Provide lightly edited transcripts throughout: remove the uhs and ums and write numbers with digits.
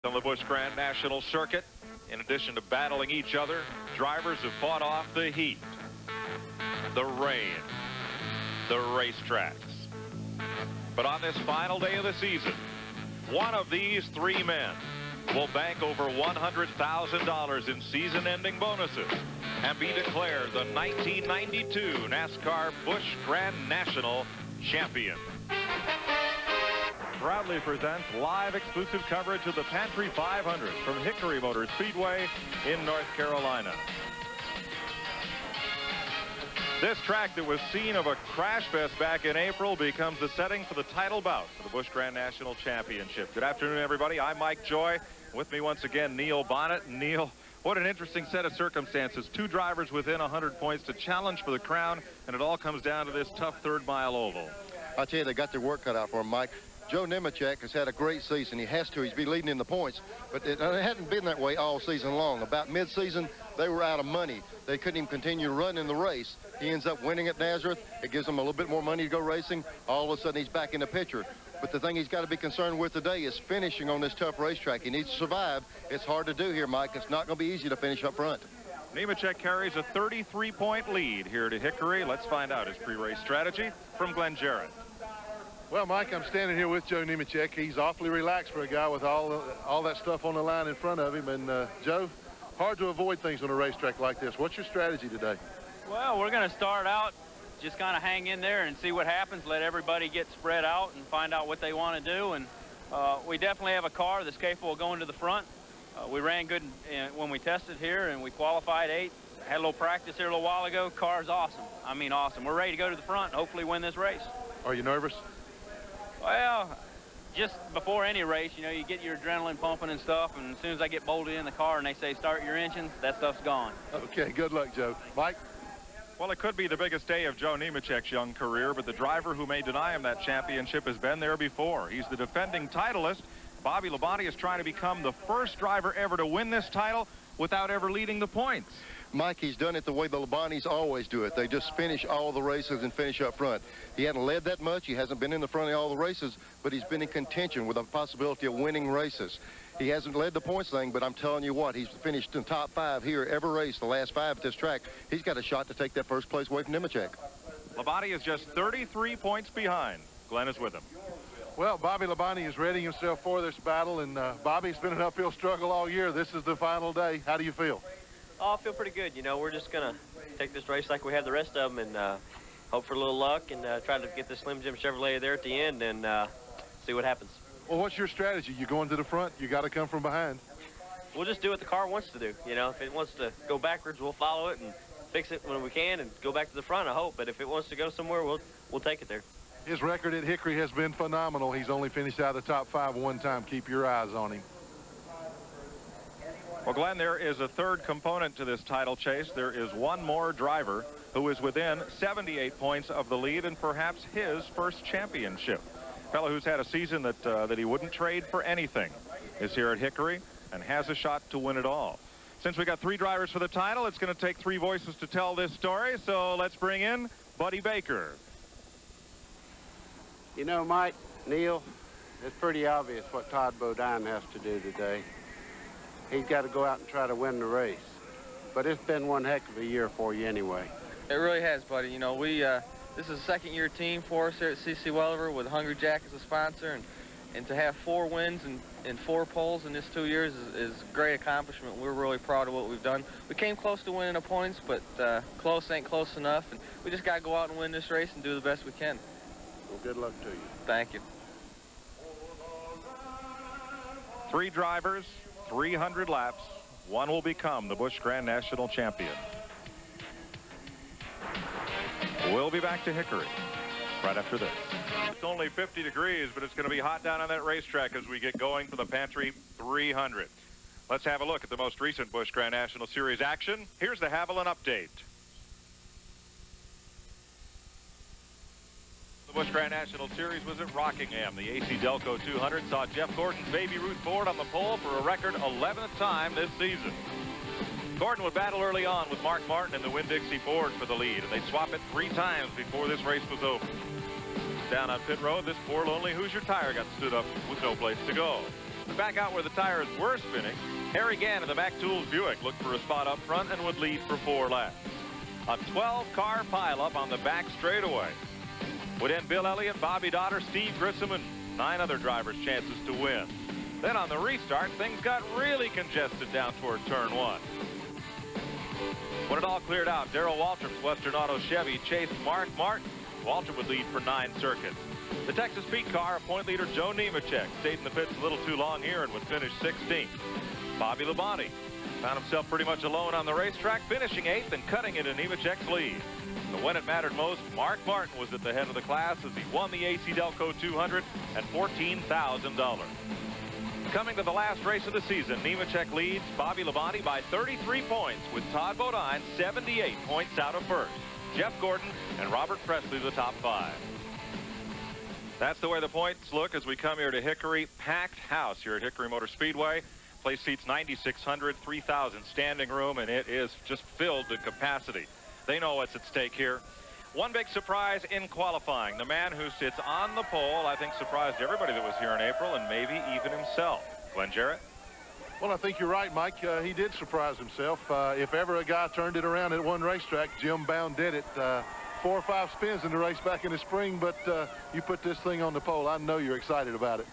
On the Busch Grand National Circuit, in addition to battling each other, drivers have fought off the heat, the rain, the racetracks. But on this final day of the season, one of these three men will bank over $100,000 in season-ending bonuses and be declared the 1992 NASCAR Busch Grand National champion. Proudly presents live exclusive coverage of the Pantry 500 from Hickory Motor Speedway in North Carolina. This track that was scene of a crash fest back in April becomes the setting for the title bout for the Busch Grand National Championship. Good afternoon, everybody. I'm Mike Joy. With me once again, Neil Bonnet. Neil, what an interesting set of circumstances. Two drivers within 100 points to challenge for the crown, and it all comes down to this tough third-mile oval. I'll tell you, they got their work cut out for him, Mike. Joe Nemechek has had a great season. He has to. He's been leading in the points. But it hadn't been that way all season long. About mid-season, they were out of money. They couldn't even continue to run in the race. He ends up winning at Nazareth. It gives him a little bit more money to go racing. All of a sudden, he's back in the picture. But the thing he's got to be concerned with today is finishing on this tough racetrack. He needs to survive. It's hard to do here, Mike. It's not going to be easy to finish up front. Nemechek carries a 33-point lead here to Hickory. Let's find out his pre-race strategy from Glenn Jarrett. Well, Mike, I'm standing here with Joe Nemechek. He's awfully relaxed for a guy with all that stuff on the line in front of him. And, Joe, hard to avoid things on a racetrack like this. What's your strategy today? Well, we're going to start out, just kind of hang in there and see what happens. Let everybody get spread out and find out what they want to do. And we definitely have a car that's capable of going to the front. We ran good when we tested here, and we qualified 8th. Had a little practice here a little while ago. Car's awesome. I mean, awesome. We're ready to go to the front and hopefully win this race. Are you nervous? Well, just before any race, you know, you get your adrenaline pumping and stuff, and as soon as I get bolted in the car and they say start your engines, that stuff's gone. Okay, good luck, Joe. Mike? Well, it could be the biggest day of Joe Nemechek's young career, but the driver who may deny him that championship has been there before. He's the defending titleist. Bobby Labonte is trying to become the first driver ever to win this title without ever leading the points. Mike, he's done it the way the Labontes always do it. They just finish all the races and finish up front. He hasn't led that much. He hasn't been in the front of all the races, but he's been in contention with a possibility of winning races. He hasn't led the points thing, but I'm telling you what, he's finished in top 5 here every race, the last 5 at this track. He's got a shot to take that first place away from Nemechek. Labonte is just 33 points behind. Glenn is with him. Well, Bobby Labonte is readying himself for this battle, and Bobby's been an uphill struggle all year. This is the final day. How do you feel? Oh, I feel pretty good. You know, we're just going to take this race like we have the rest of them and hope for a little luck and try to get the Slim Jim Chevrolet there at the end and see what happens. Well, what's your strategy? You going to the front? You got to come from behind. We'll just do what the car wants to do. You know, if it wants to go backwards, we'll follow it and fix it when we can and go back to the front, I hope. But if it wants to go somewhere, we'll take it there. His record at Hickory has been phenomenal. He's only finished out of the top 5 one time. Keep your eyes on him. Well, Glenn, there is a third component to this title chase. There is one more driver who is within 78 points of the lead and perhaps his first championship. A fellow who's had a season that he wouldn't trade for anything is here at Hickory and has a shot to win it all. Since we got 3 drivers for the title, it's going to take 3 voices to tell this story. So let's bring in Buddy Baker. You know, Mike, Neil, it's pretty obvious what Todd Bodine has to do today. He's got to go out and try to win the race. But it's been one heck of a year for you anyway. It really has, buddy. You know, this is a second-year team for us here at CC Welliver with Hungry Jack as a sponsor. And to have 4 wins and 4 poles in this 2 years is a great accomplishment. We're really proud of what we've done. We came close to winning the points, but close ain't close enough. And we just got to go out and win this race and do the best we can. Well, good luck to you. Thank you. 3 drivers, 300 laps. One will become the Busch Grand National champion. We'll be back to Hickory right after this. It's only 50 degrees, but it's going to be hot down on that racetrack as we get going for the Pantry 300. Let's have a look at the most recent Busch Grand National Series action. Here's the Haviland update. The Busch Grand National Series was at Rockingham. The AC Delco 200 saw Jeff Gordon's Baby Ruth Ford on the pole for a record 11th time this season. Gordon would battle early on with Mark Martin in the Winn-Dixie Ford for the lead, and they'd swap it 3 times before this race was over. Down on pit road, this poor lonely Hoosier tire got stood up with no place to go. Back out where the tires were spinning, Harry Gann in the Mack Tools Buick looked for a spot up front and would lead for 4 laps. A 12-car pileup on the back straightaway would end Bill Elliott, Bobby Dotter, Steve Grissom, and 9 other drivers' chances to win. Then on the restart, things got really congested down toward turn 1. When it all cleared out, Darrell Waltrip's Western Auto Chevy chased Mark Martin. Waltrip would lead for 9 circuits. The Texas Pete car, point leader Joe Nemechek, stayed in the pits a little too long here and would finish 16th. Bobby Labonte found himself pretty much alone on the racetrack, finishing 8th and cutting into Nemechek's lead. But when it mattered most, Mark Martin was at the head of the class as he won the AC Delco 200 and $14,000. Coming to the last race of the season, Nemechek leads Bobby Labonte by 33 points, with Todd Bodine 78 points out of first. Jeff Gordon and Robert Presley the top 5. That's the way the points look as we come here to Hickory. Packed house here at Hickory Motor Speedway. Place seats 9,600, 3,000 standing room, and it is just filled to capacity. They know what's at stake here. One big surprise in qualifying. The man who sits on the pole, I think, surprised everybody that was here in April, and maybe even himself. Glenn Jarrett? Well, I think you're right, Mike. He did surprise himself. If ever a guy turned it around at one racetrack, Jim Bound did it. 4 or 5 spins in the race back in the spring, but you put this thing on the pole. I know you're excited about it.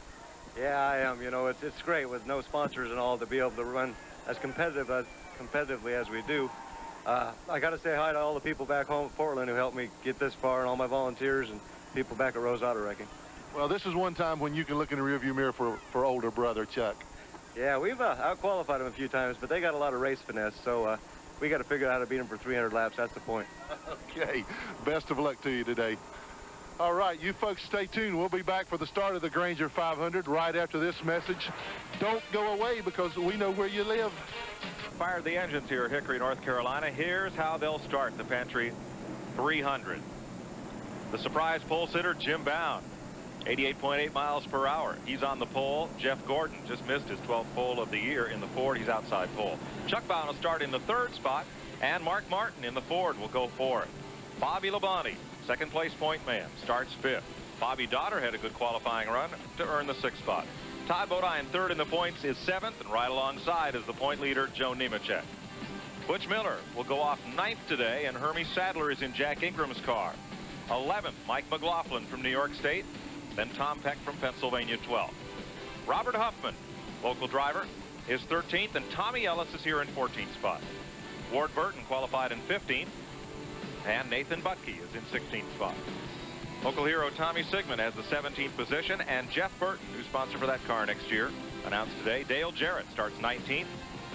Yeah, I am. You know, it's great with no sponsors and all to be able to run as competitively as we do. I got to say hi to all the people back home at Portland who helped me get this far, and all my volunteers and people back at Rose Auto Wrecking. Well, this is one time when you can look in the rearview mirror for older brother Chuck. Yeah, we've out-qualified them a few times, but they got a lot of race finesse, so we got to figure out how to beat them for 300 laps. That's the point. Okay, best of luck to you today. All right, you folks stay tuned. We'll be back for the start of the Granger 500 right after this message. Don't go away because we know where you live. Fired the engines here at Hickory, North Carolina. Here's how they'll start the Pantry 300. The surprise pole sitter, Jim Bound, 88.8 miles per hour. He's on the pole. Jeff Gordon just missed his 12th pole of the year in the Ford. He's outside pole. Chuck Bound will start in the 3rd spot, and Mark Martin in the Ford will go 4th. Bobby Labonte, 2nd place point man, starts 5th. Bobby Dotter had a good qualifying run to earn the 6th spot. Todd Bodine, 3rd in the points, is 7th, and right alongside is the point leader, Joe Nemechek. Butch Miller will go off 9th today, and Hermie Sadler is in Jack Ingram's car. 11th, Mike McLaughlin from New York State, then Tom Peck from Pennsylvania, 12th. Robert Huffman, local driver, is 13th, and Tommy Ellis is here in 14th spot. Ward Burton qualified in 15th, and Nathan Butke is in 16th spot. Local hero Tommy Sigmund has the 17th position, and Jeff Burton, who's sponsor for that car next year, announced today. Dale Jarrett starts 19th,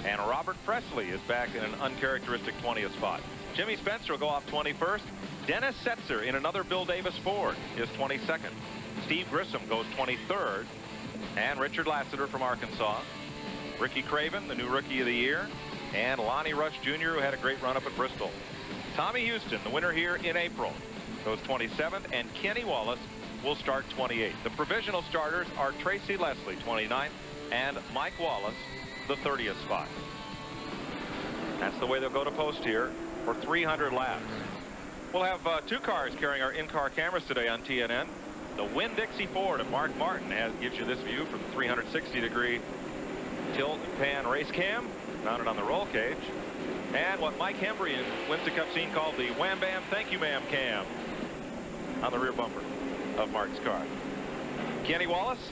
and Robert Presley is back in an uncharacteristic 20th spot. Jimmy Spencer will go off 21st. Dennis Setzer in another Bill Davis Ford is 22nd. Steve Grissom goes 23rd, and Richard Lassiter from Arkansas. Ricky Craven, the new Rookie of the Year, and Lonnie Rush Jr., who had a great run up at Bristol. Tommy Houston, the winner here in April, goes 27th, and Kenny Wallace will start 28th. The provisional starters are Tracy Leslie, 29th, and Mike Wallace, the 30th spot. That's the way they'll go to post here for 300 laps. We'll have 2 cars carrying our in-car cameras today on TNN. The Winn-Dixie Ford of Mark Martin gives you this view from the 360-degree tilt and pan race cam mounted on the roll cage, and what Mike Hembry in Winston Cup scene called the Wham Bam Thank You Ma'am cam on the rear bumper of Mark's car. Kenny Wallace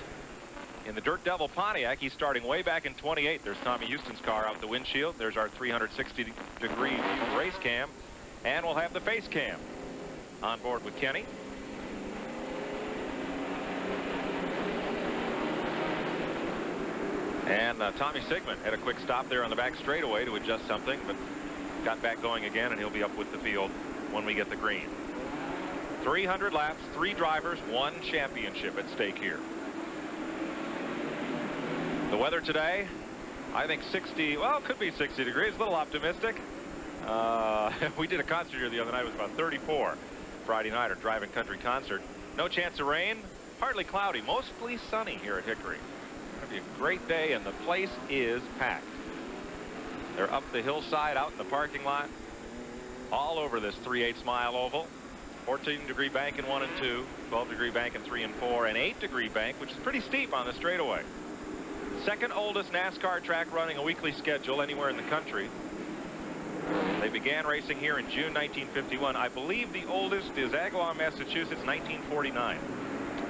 in the Dirt Devil Pontiac. He's starting way back in 28. There's Tommy Houston's car out the windshield. There's our 360-degree race cam, and we'll have the face cam on board with Kenny. And Tommy Sigmund had a quick stop there on the back straightaway to adjust something, but got back going again, and he'll be up with the field when we get the green. 300 laps, 3 drivers, 1 championship at stake here. The weather today, I think 60, well, it could be 60 degrees, a little optimistic. We did a concert here the other night. It was about 34 Friday night, our driving country concert. No chance of rain, partly cloudy, mostly sunny here at Hickory. It's going to be a great day, and the place is packed. They're up the hillside, out in the parking lot, all over this 3/8 mile oval. 14-degree bank in 1 and 2, 12-degree bank in 3 and 4, and 8-degree bank, which is pretty steep on the straightaway. Second oldest NASCAR track running a weekly schedule anywhere in the country. They began racing here in June 1951. I believe the oldest is Agawam, Massachusetts, 1949.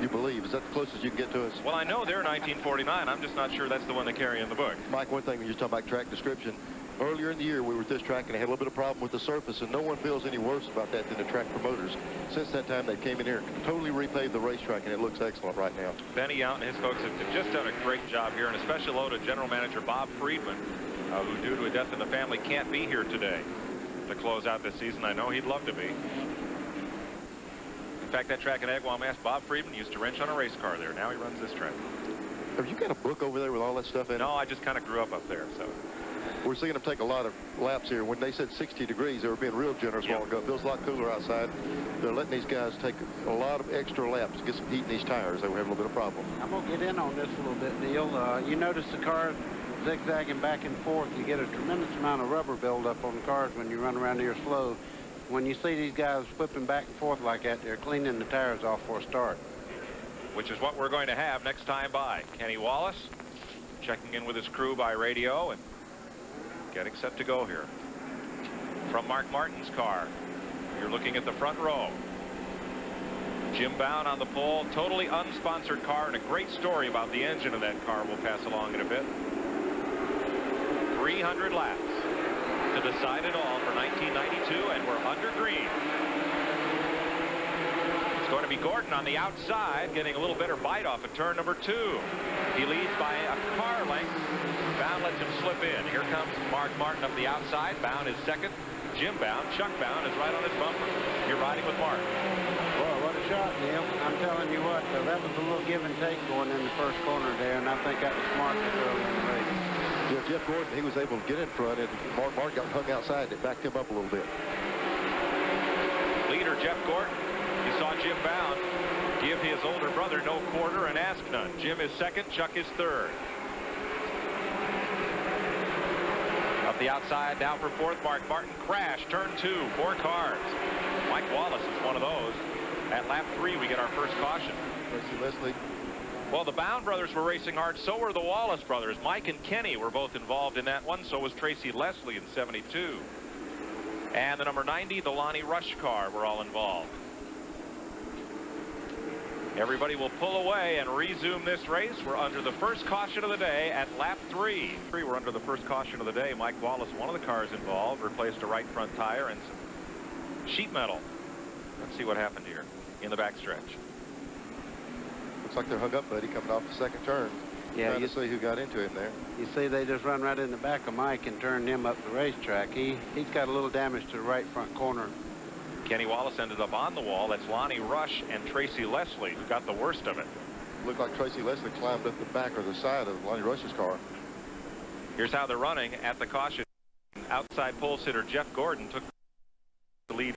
You believe? Is that the closest you can get to us? Well, I know they're 1949. I'm just not sure that's the one they carry in the book. Mike, one thing when you're talking about track description, earlier in the year we were at this track and they had a little bit of problem with the surface, and no one feels any worse about that than the track promoters. Since that time, they came in here and totally repaved the racetrack, and it looks excellent right now. Benny Yount and his folks have just done a great job here, and a special hello to General Manager Bob Friedman, who, due to a death in the family, can't be here today to close out this season. I know he'd love to be. In fact, that track in Agawam, Mass, Bob Friedman used to wrench on a race car there. Now he runs this track. Have you got a book over there with all that stuff in it? No, I just kind of grew up there, so. We're seeing them take a lot of laps here. When they said 60 degrees, they were being real generous a while ago. It feels a lot cooler outside. They're letting these guys take a lot of extra laps to get some heat in these tires. They were having a little bit of problem. I'm going to get in on this a little bit, Neil. You notice the cars zigzagging back and forth. You get a tremendous amount of rubber buildup on the cars when you run around here slow. When you see these guys flipping back and forth like that, they're cleaning the tires off for a start. Which is what we're going to have next time by. Kenny Wallace checking in with his crew by radio and getting set to go here. From Mark Martin's car, you're looking at the front row. Jim Bound on the pole, totally unsponsored car, and a great story about the engine of that car we'll pass along in a bit. 300 laps to decide it all for 1992, and we're under green. It's going to be Gordon on the outside, getting a little better bite off at turn number 2. He leads by a car length. Bound lets him slip in. Here comes Mark Martin up the outside. Bound is second. Jim Bound, Chuck Bound, is right on his bumper. You're riding with Mark. Well, what a shot, Neil. I'm telling you what, that was a little give and take going in the first corner there, and I think that was smart to early in the race. Yeah, Jeff Gordon, he was able to get in front, and Mark got hung outside. It backed him up a little bit. Leader Jeff Gordon. You saw Jim Bound give his older brother no quarter and ask none. Jim is second, Chuck is third. Up the outside now for fourth. Mark Martin crashed. Turn 2, 4 cars. Mike Wallace is one of those. At lap 3, we get our first caution. Tracy Leslie. Well, the Bound brothers were racing hard. So were the Wallace brothers. Mike and Kenny were both involved in that one. So was Tracy Leslie in 72. And the number 90, the Lonnie Rush car, were all involved. Everybody will pull away and resume this race. We're under the first caution of the day at lap 3. We're under the first caution of the day. Mike Wallace, one of the cars involved, replaced a right front tire and some sheet metal. Let's see what happened here in the backstretch. Looks like they're hung up, buddy, coming off the second turn. Yeah, trying to see who got into him there. You see, they just run right in the back of Mike and turned him up the racetrack. He's got a little damage to the right front corner. Kenny Wallace ended up on the wall. That's Lonnie Rush and Tracy Leslie who got the worst of it. Looked like Tracy Leslie climbed up the back or the side of Lonnie Rush's car. Here's how they're running at the caution. Outside pole sitter Jeff Gordon took the lead.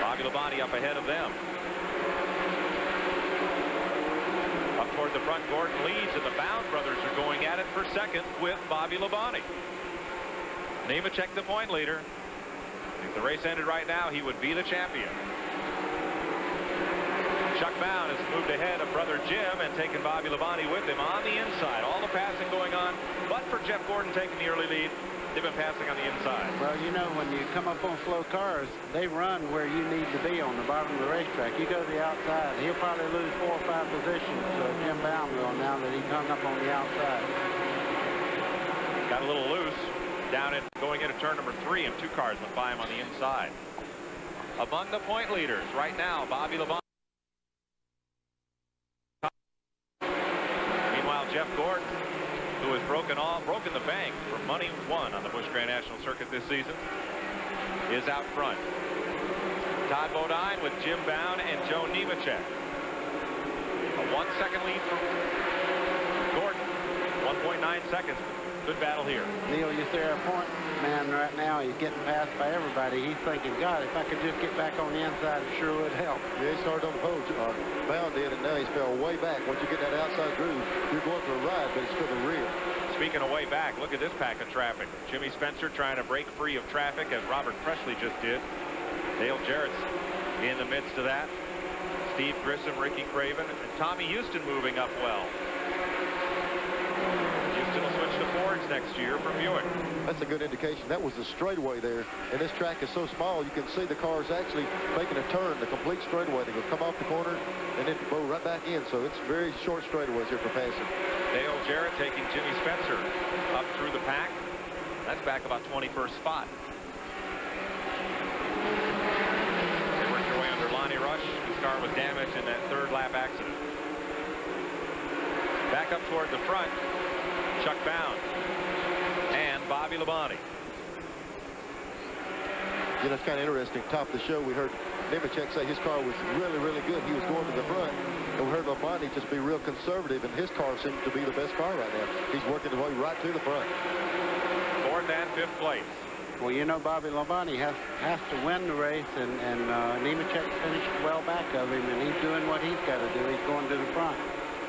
Bobby Labonte up ahead of them. Up toward the front, Gordon leads, and the Bound brothers are going at it for second with Bobby Labonte. Nemechek, the point leader. If the race ended right now, he would be the champion. Chuck Bound has moved ahead of brother Jim and taken Bobby Labonte with him on the inside. All the passing going on, but for Jeff Gordon taking the early lead, they've been passing on the inside. Well, you know, when you come up on slow cars, they run where you need to be on the bottom of the racetrack. You go to the outside, he'll probably lose 4 or 5 positions. Jim Bound will now that he's hung up on the outside. Got a little loose down in going into turn number 3, and 2 cars went by him on the inside. Among the point leaders right now, Bobby Labonte. Meanwhile, Jeff Gordon, who has broken the bank for money won on the Busch Grand National Circuit this season, is out front. Todd Bodine with Jim Bound and Joe Nemechek. A 1-second lead for Gordon. 1.9 seconds. Good battle here. Neil, you see our point man right now. He's getting passed by everybody. He's thinking, God, if I could just get back on the inside, it sure would help. Yeah, he started on the pole. Bound did, and now he's fell way back. Once you get that outside groove, you're going for a ride, but it's to the rear. Speaking of way back, look at this pack of traffic. Jimmy Spencer trying to break free of traffic, as Robert Presley just did. Dale Jarrett's In the midst of that, Steve Grissom, Ricky Craven, and Tommy Houston moving up well. Houston will switch to Fords next year from Buick. That's a good indication. That was the straightaway there. And this track is so small, you can see the cars actually making a turn, the complete straightaway. They will come off the corner and then go right back in. So it's very short straightaways here for passing. Dale Jarrett taking Jimmy Spencer up through the pack. That's back about 21st spot. They worked their way under Lonnie Rush. His car was damaged in that third lap accident. Back up toward the front, Chuck Bound and Bobby Labonte. You know, it's kind of interesting. Top of the show, we heard Nemechek say his car was really, really good. He was going to the front. And we heard Labonte just be real conservative, and his car seems to be the best car right now. He's working his way right to the front. 4th and 5th place. Well, you know, Bobby Labonte has to win the race, and Nemechek finished well back of him, and he's doing what he's got to do. He's going to the front.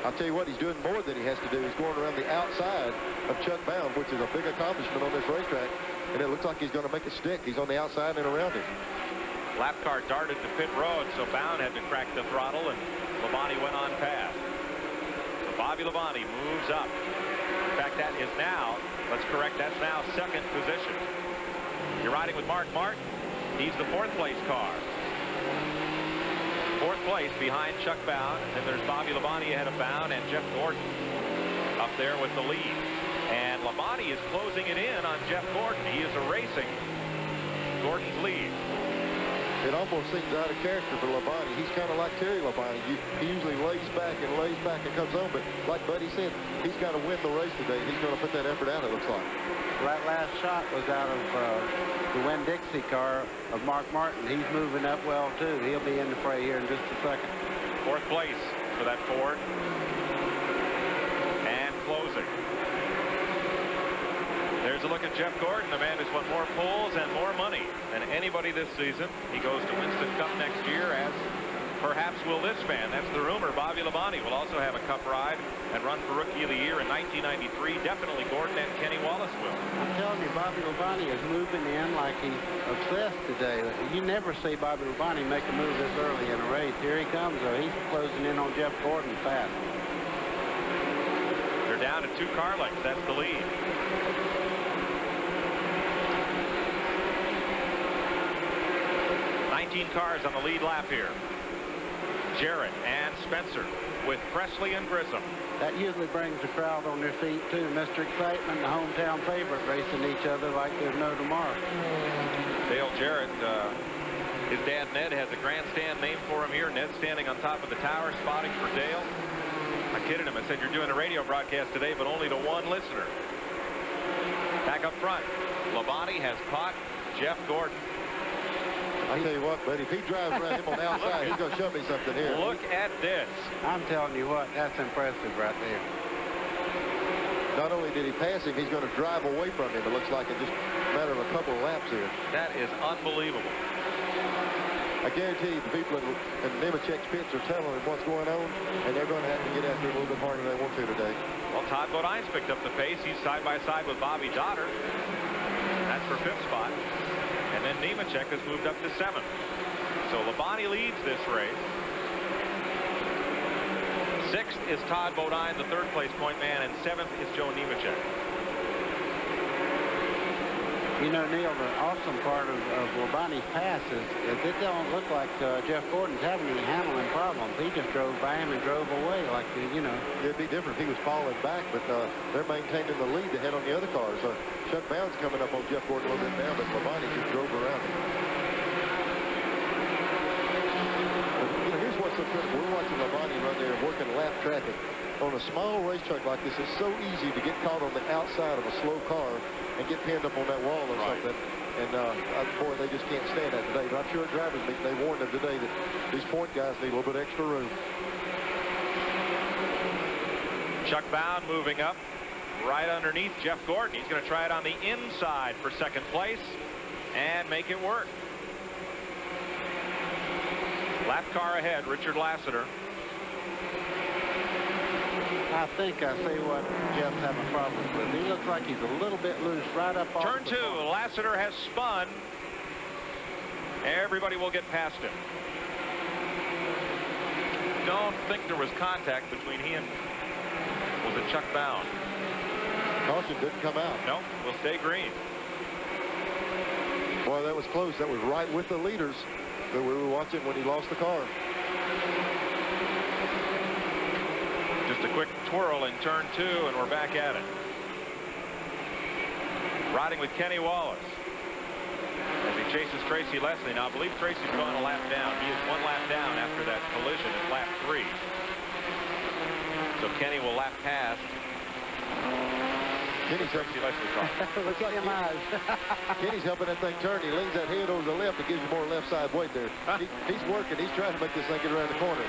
I'll tell you what, he's doing more than he has to do. He's going around the outside of Chuck Bound, which is a big accomplishment on this racetrack. And it looks like he's going to make a stick. He's on the outside and around him. Lap car darted to pit road, so Bound had to crack the throttle, and Labonte went on past. So Bobby Labonte moves up. In fact, that is now, let's correct, that's now 2nd position. You're riding with Mark Martin. He's the 4th place car. 4th place behind Chuck Bound. And there's Bobby Labonte ahead of Bound and Jeff Gordon up there with the lead. And Labonte is closing it in on Jeff Gordon. He is erasing Gordon's lead. It almost seems out of character for Labonte. He's kind of like Terry Labonte. He usually lays back and comes on. But like Buddy said, he's got to win the race today. He's going to put that effort out, it looks like. That last shot was out of the Winn-Dixie car of Mark Martin. He's moving up well, too. He'll be in the fray here in just a second. 4th place for that Ford. And closing. There's a look at Jeff Gordon. The man has won more poles and more money than anybody this season. He goes to Winston Cup next year, as perhaps will this man. That's the rumor. Bobby Labonte will also have a Cup ride and run for Rookie of the Year in 1993. Definitely Gordon and Kenny Wallace will. I'm telling you, Bobby Labonte is moving in like he's obsessed today. You never see Bobby Labonte make a move this early in a race. Here he comes, though. He's closing in on Jeff Gordon fast. They're down to 2 car lengths. That's the lead. Cars on the lead lap here. Jarrett and Spencer with Presley and Grissom. That usually brings the crowd on their feet too. Mr. Excitement, the hometown favorite, racing each other like there's no tomorrow. Dale Jarrett, his dad Ned has a grandstand named for him here. Ned's standing on top of the tower spotting for Dale. I kidded him. I said, you're doing a radio broadcast today, but only to 1 listener. Back up front, Labonte has caught Jeff Gordon. I tell you what, buddy, if he drives around him on the outside, he's going to show me something here. Look at this. I'm telling you what, that's impressive right there. Not only did he pass him, he's going to drive away from him. It looks like it's just a matter of a couple of laps here. That is unbelievable. I guarantee you the people in Nemechek's pits are telling him what's going on, and they're going to have to get after it a little bit harder than they want to today. Well, Todd Bodine's picked up the pace. He's side by side with Bobby Dotter. That's for 5th spot. And then Nemechek has moved up to 7th. So Labonte leads this race. 6th is Todd Bodine, the 3rd place point man, and 7th is Joe Nemechek. You know, Neil, the awesome part of Labonte's pass is it don't look like Jeff Gordon's having any handling problems. He just drove by him and drove away like, you know. It'd be different if he was falling back, but they're maintaining the lead ahead on the other cars. Chuck Bound's coming up on Jeff Gordon a little bit now, but Labonte just drove around him. But, you know, here's what's so critical. We're watching Labonte run there working lap traffic. On a small racetrack like this, it's so easy to get caught on the outside of a slow car and get pinned up on that wall or something. And, boy, they just can't stand that today. But I'm sure at drivers meeting, they warned them today that these point guys need a little bit extra room. Chuck Bound moving up right underneath Jeff Gordon. He's going to try it on the inside for 2nd place and make it work. Lap car ahead, Richard Lassiter. I think I see what Jeff's having problems with. He looks like he's a little bit loose right up off Turn 2, Lassiter has spun. Everybody will get past him. don't think there was contact between he and, was it Chuck Bound? Caution didn't come out. No, will stay green. Boy, that was close. That was right with the leaders that we were watching when he lost the car. Just a quick twirl in turn 2, and we're back at it. Riding with Kenny Wallace as he chases Tracy Leslie. Now, I believe Tracy's gone a lap down. He is 1 lap down after that collision at lap 3. So Kenny will lap past Tracy Leslie's car. Look at him eyes. Kenny's helping that thing turn. He leans that head over the left. It gives you more left side weight there. He's working. He's trying to make this thing get around the corner.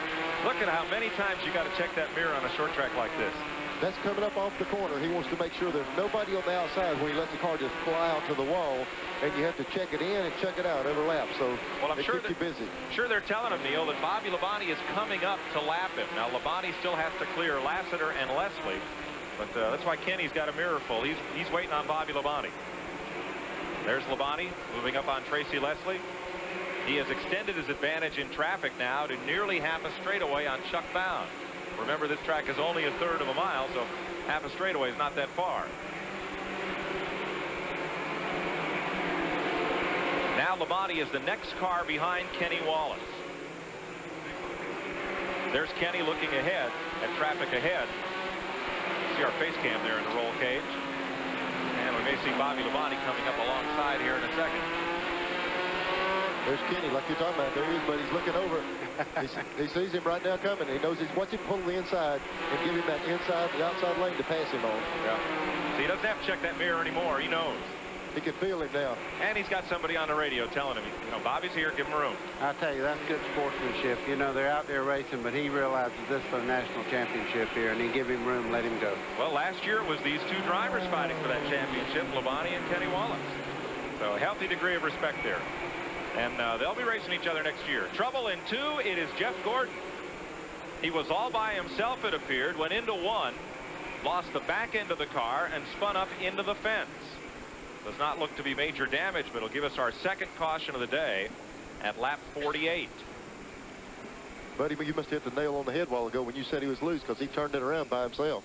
Look at how many times you got to check that mirror on a short track like this. That's coming up off the corner. He wants to make sure there's nobody on the outside when he lets the car just fly out to the wall, and you have to check it in and check it out every lap. So I'm it sure keeps you busy. Sure, they're telling him, Neil, that Bobby Labonte is coming up to lap him. Now, Labonte still has to clear Lassiter and Leslie, but that's why Kenny's got a mirror full. He's waiting on Bobby Labonte. There's Labonte moving up on Tracy Leslie. He has extended his advantage in traffic now to nearly half a straightaway on Chuck Bound. Remember, this track is only 1/3 of a mile, so half a straightaway is not that far. Now Labonte is the next car behind Kenny Wallace. There's Kenny looking ahead at traffic ahead. See our face cam there in the roll cage. And we may see Bobby Labonte coming up alongside here in a second. There's Kenny, like you're talking about. There he is, but he's looking over. He sees him right now coming. He knows he's watching pull the inside and give him that inside, the outside lane to pass him on. Yeah. So he doesn't have to check that mirror anymore. He knows. He can feel him now. And he's got somebody on the radio telling him, you know, Bobby's here, give him room. I tell you, that's good sportsmanship. You know, they're out there racing, but he realizes this is a national championship here, and he give him room, let him go. Well, last year it was these 2 drivers fighting for that championship, Labonte and Kenny Wallace. So a healthy degree of respect there. And they'll be racing each other next year. Trouble in 2, it is Jeff Gordon. He was all by himself, it appeared, went into 1, lost the back end of the car, and spun up into the fence. Does not look to be major damage, but it'll give us our second caution of the day at lap 48. Buddy, you must have hit the nail on the head a while ago when you said he was loose, because he turned it around by himself.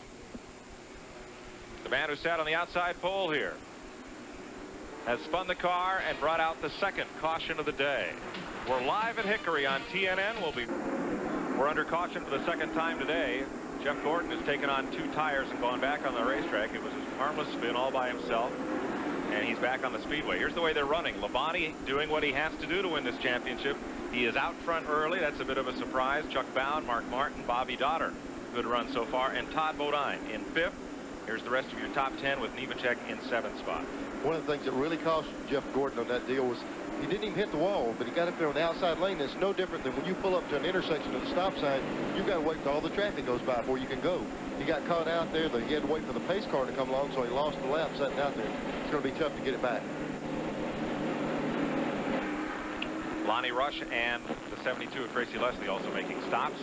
The man who sat on the outside pole here has spun the car and brought out the second caution of the day. We're live at Hickory on TNN. We're under caution for the second time today. Jeff Gordon has taken on 2 tires and gone back on the racetrack. It was a harmless spin all by himself, and he's back on the speedway. Here's the way they're running. Labonte doing what he has to do to win this championship. He is out front early. That's a bit of a surprise. Chuck Bound, Mark Martin, Bobby Dotter. Good run so far. And Todd Bodine in 5th. Here's the rest of your top 10 with Nemechek in 7th spot. One of the things that really cost Jeff Gordon on that deal was he didn't even hit the wall, but he got up there on the outside lane. It's no different than when you pull up to an intersection of the stop sign. You've got to wait till all the traffic goes by before you can go. He got caught out there. He had to wait for the pace car to come along, so he lost the lap sitting out there. It's going to be tough to get it back. Lonnie Rush and the 72 of Tracy Leslie also making stops.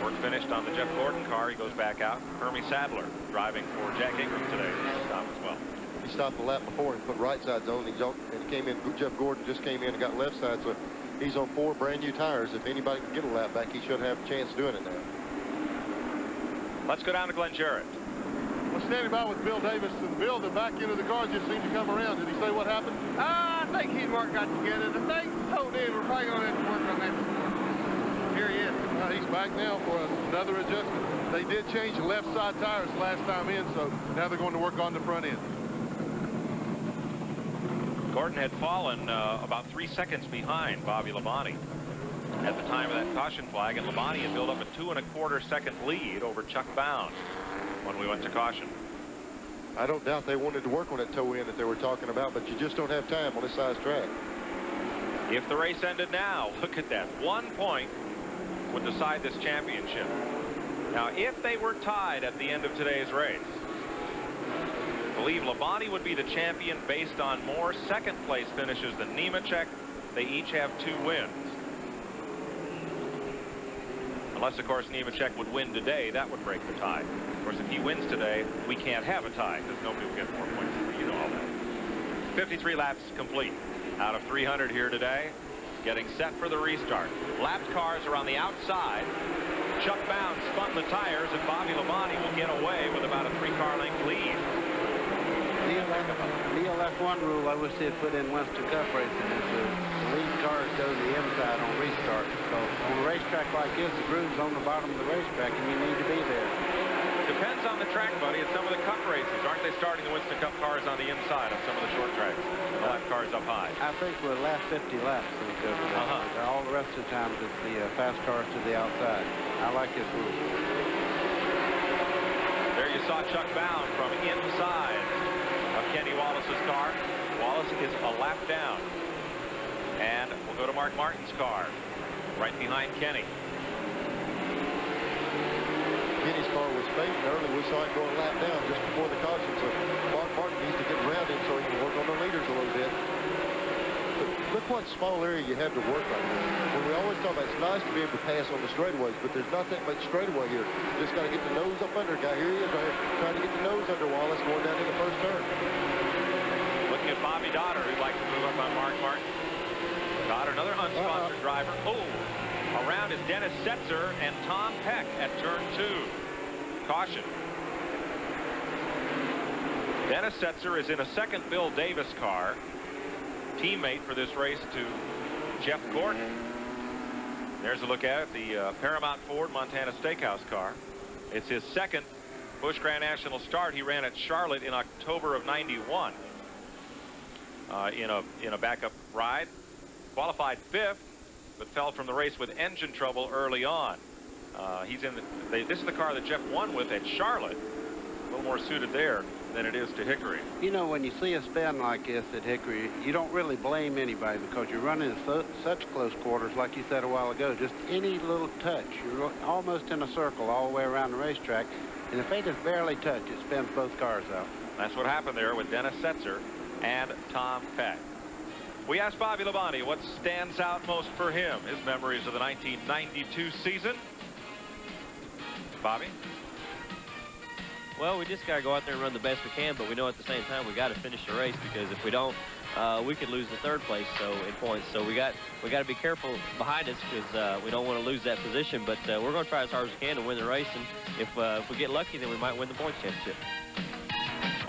Work finished on the Jeff Gordon car. He goes back out. Hermie Sadler driving for Jack Ingram today. Stop as well. He stopped the lap before and put right sides on. And he came in. Jeff Gordon just came in and got left side, so he's on 4 brand new tires. If anybody can get a lap back, he should have a chance doing it now. Let's go down to Glenn Jarrett. Well, standing by with Bill Davis, and Bill, the back end of the car just seemed to come around. Did he say what happened? I think he and Mark got together. The thing told him we're probably going to have to work on that. Here he is. He's back now for another adjustment. They did change the left side tires last time in, so now they're going to work on the front end. Gordon had fallen about 3 seconds behind Bobby Labonte at the time of that caution flag, and Labonte had built up a 2 1/4 second lead over Chuck Bound when we went to caution. I don't doubt they wanted to work on that toe in that they were talking about, but you just don't have time on this size track. If the race ended now, look at that. 1 point would decide this championship. Now, if they were tied at the end of today's race, I believe Labonte would be the champion based on more second-place finishes than Nemechek. They each have 2 wins. Unless, of course, Nemechek would win today, that would break the tie. Of course, if he wins today, we can't have a tie because nobody will get more points. You know all that. 53 laps complete out of 300 here today. getting set for the restart. Lapped cars are on the outside. Chuck Bound spun the tires, and Bobby Labonte will get away with about a 3-car length lead. Neil, that's one rule I wish they'd put in Winston Cup racing is the lead cars go to the inside on restart. So on a racetrack like this, the groove's on the bottom of the racetrack, and you need to be there. Depends on the track, buddy. At some of the Cup races, aren't they starting the Winston Cup cars on the inside on some of the short tracks? And the lap cars up high. I think for the last 50 laps, they go to that. All the rest of the times, it's the fast cars to the outside. I like this rule. There you saw Chuck Bound from inside of Kenny Wallace's car. Wallace is a lap down. And we'll go to Mark Martin's car, right behind Kenny. Kenny's car was fading early. We saw it go a lap down just before the caution. So Mark Martin needs to get around him so he can work on the leaders a little bit. But look what small area you have to work on here. When we always talk about it's nice to be able to pass on the straightaways, but there's not that much straightaway here. Just got to get the nose up under. Guy, here he is right here, trying to get the nose under Wallace going down in the first turn. Looking at Bobby Dotter, who'd like to move up on Mark Martin. Dotter, another unsponsored driver. Oh, around is Dennis Setzer and Tom Peck at turn 2. Caution. Dennis Setzer is in a second Bill Davis car, teammate for this race to Jeff Gordon. There's a look at the Paramount Ford Montana Steakhouse car. It's his second Busch Grand National start. He ran at Charlotte in October of '91 in a backup ride. Qualified 5th, but fell from the race with engine trouble early on. He's in this is the car that Jeff won with at Charlotte. A little more suited there than it is to Hickory. You know, when you see a spin like this at Hickory, you don't really blame anybody because you're running in such close quarters, like you said a while ago. Just any little touch, you're almost in a circle all the way around the racetrack, and if they just barely touch, it spins both cars out. That's what happened there with Dennis Setzer and Tom Peck. We asked Bobby Labonte what stands out most for him, his memories of the 1992 season. Bobby? Well, we just got to go out there and run the best we can, but we know at the same time we got to finish the race, because if we don't, we could lose the 3rd place in points. So we got to be careful behind us, because we don't want to lose that position. But we're going to try as hard as we can to win the race, and if we get lucky, then we might win the points championship.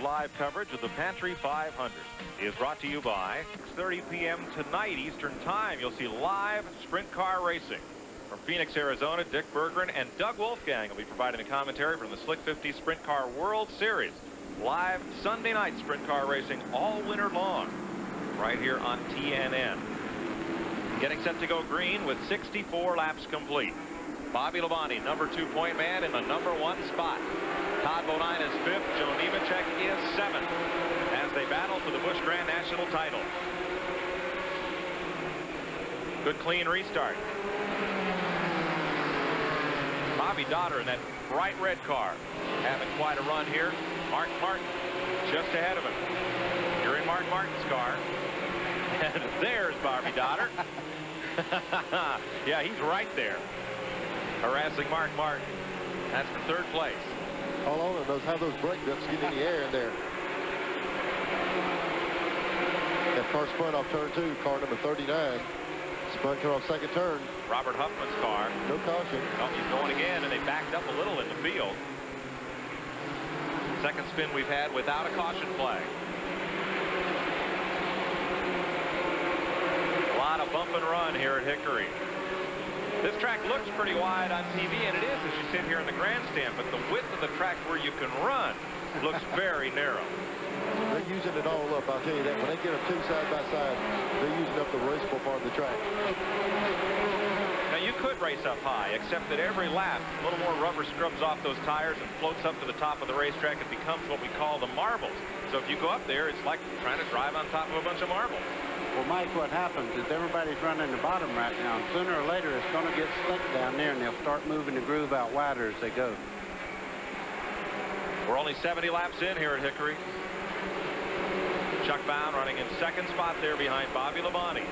Live coverage of the Pantry 500 is brought to you by 6:30 p.m. tonight Eastern Time. You'll see live sprint car racing from Phoenix, Arizona. Dick Berggren and Doug Wolfgang will be providing the commentary from the Slick 50 Sprint Car World Series. Live Sunday night sprint car racing all winter long, right here on TNN. Getting set to go green with 64 laps complete. Bobby Labonte, number 2 point man in the number 1 spot. Todd Bodine is 5th. Joe Nemechek is 7th as they battle for the Busch Grand National title. Good clean restart. Bobby Dotter in that bright red car having quite a run here. Mark Martin just ahead of him. You're in Mark Martin's car. And there's Bobby Dotter. Yeah, he's right there, harassing Mark Martin. That's for 3rd place. All on knows how those brake ducts get in the air in there. That car spun off turn 2, car number 39. Spun car off 2nd turn. Robert Huffman's car. No caution. Oh, he's going again, and they backed up a little in the field. Second spin we've had without a caution flag. A lot of bump and run here at Hickory. This track looks pretty wide on TV, and it is as you sit here in the grandstand, but the width of the track where you can run looks very narrow. They're using it all up, I'll tell you that. When they get them 2 side by side, they're using up the raceable part of the track. Now, you could race up high, except that every lap, a little more rubber scrubs off those tires and floats up to the top of the racetrack. It becomes what we call the marbles. So if you go up there, it's like trying to drive on top of a bunch of marbles. Well, Mike, what happens is everybody's running the bottom right now, and sooner or later it's going to get slick down there, and they'll start moving the groove out wider as they go. We're only 70 laps in here at Hickory. Chuck Bound running in 2nd spot there behind Bobby Labonte.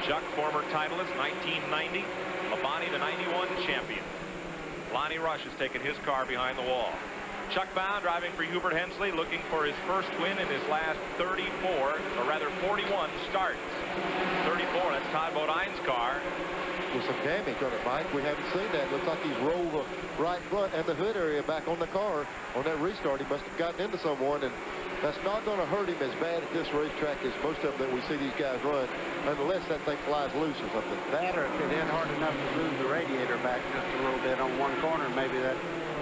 Chuck, former titleist, 1990. Labonte, the 91 champion. Lonnie Rush has taken his car behind the wall. Chuck Bound driving for Hubert Hensley, looking for his first win in his last 34, or rather 41 starts. 34, that's Todd Bodine's car. With some damage on it, Mike. We haven't seen that. Looks like he's rolled the right front and the hood area back on the car. On that restart, he must have gotten into someone, and that's not going to hurt him as bad at this racetrack as most of them that we see these guys run, unless that thing flies loose or something. That, or if it hit hard enough to move the radiator back just a little bit on one corner, maybe that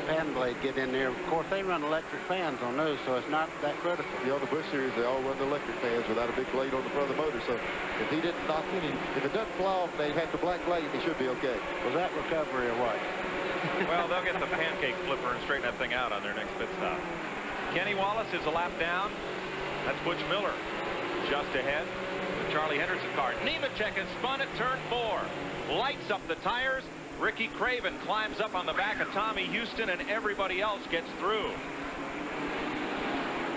fan blade get in there. Of course, they run electric fans on those, so it's not that critical. The other Busch Series, they all run the electric fans without a big blade on the front of the motor. So if he didn't knock any, if it doesn't fly off, they have the black blade, he should be okay. Was that recovery or what? Well, they'll get the pancake flipper and straighten that thing out on their next pit stop. Kenny Wallace is a lap down. That's Butch Miller just ahead. The Charlie Henderson car. Nemechek has spun at turn 4. Lights up the tires. Ricky Craven climbs up on the back of Tommy Houston, and everybody else gets through.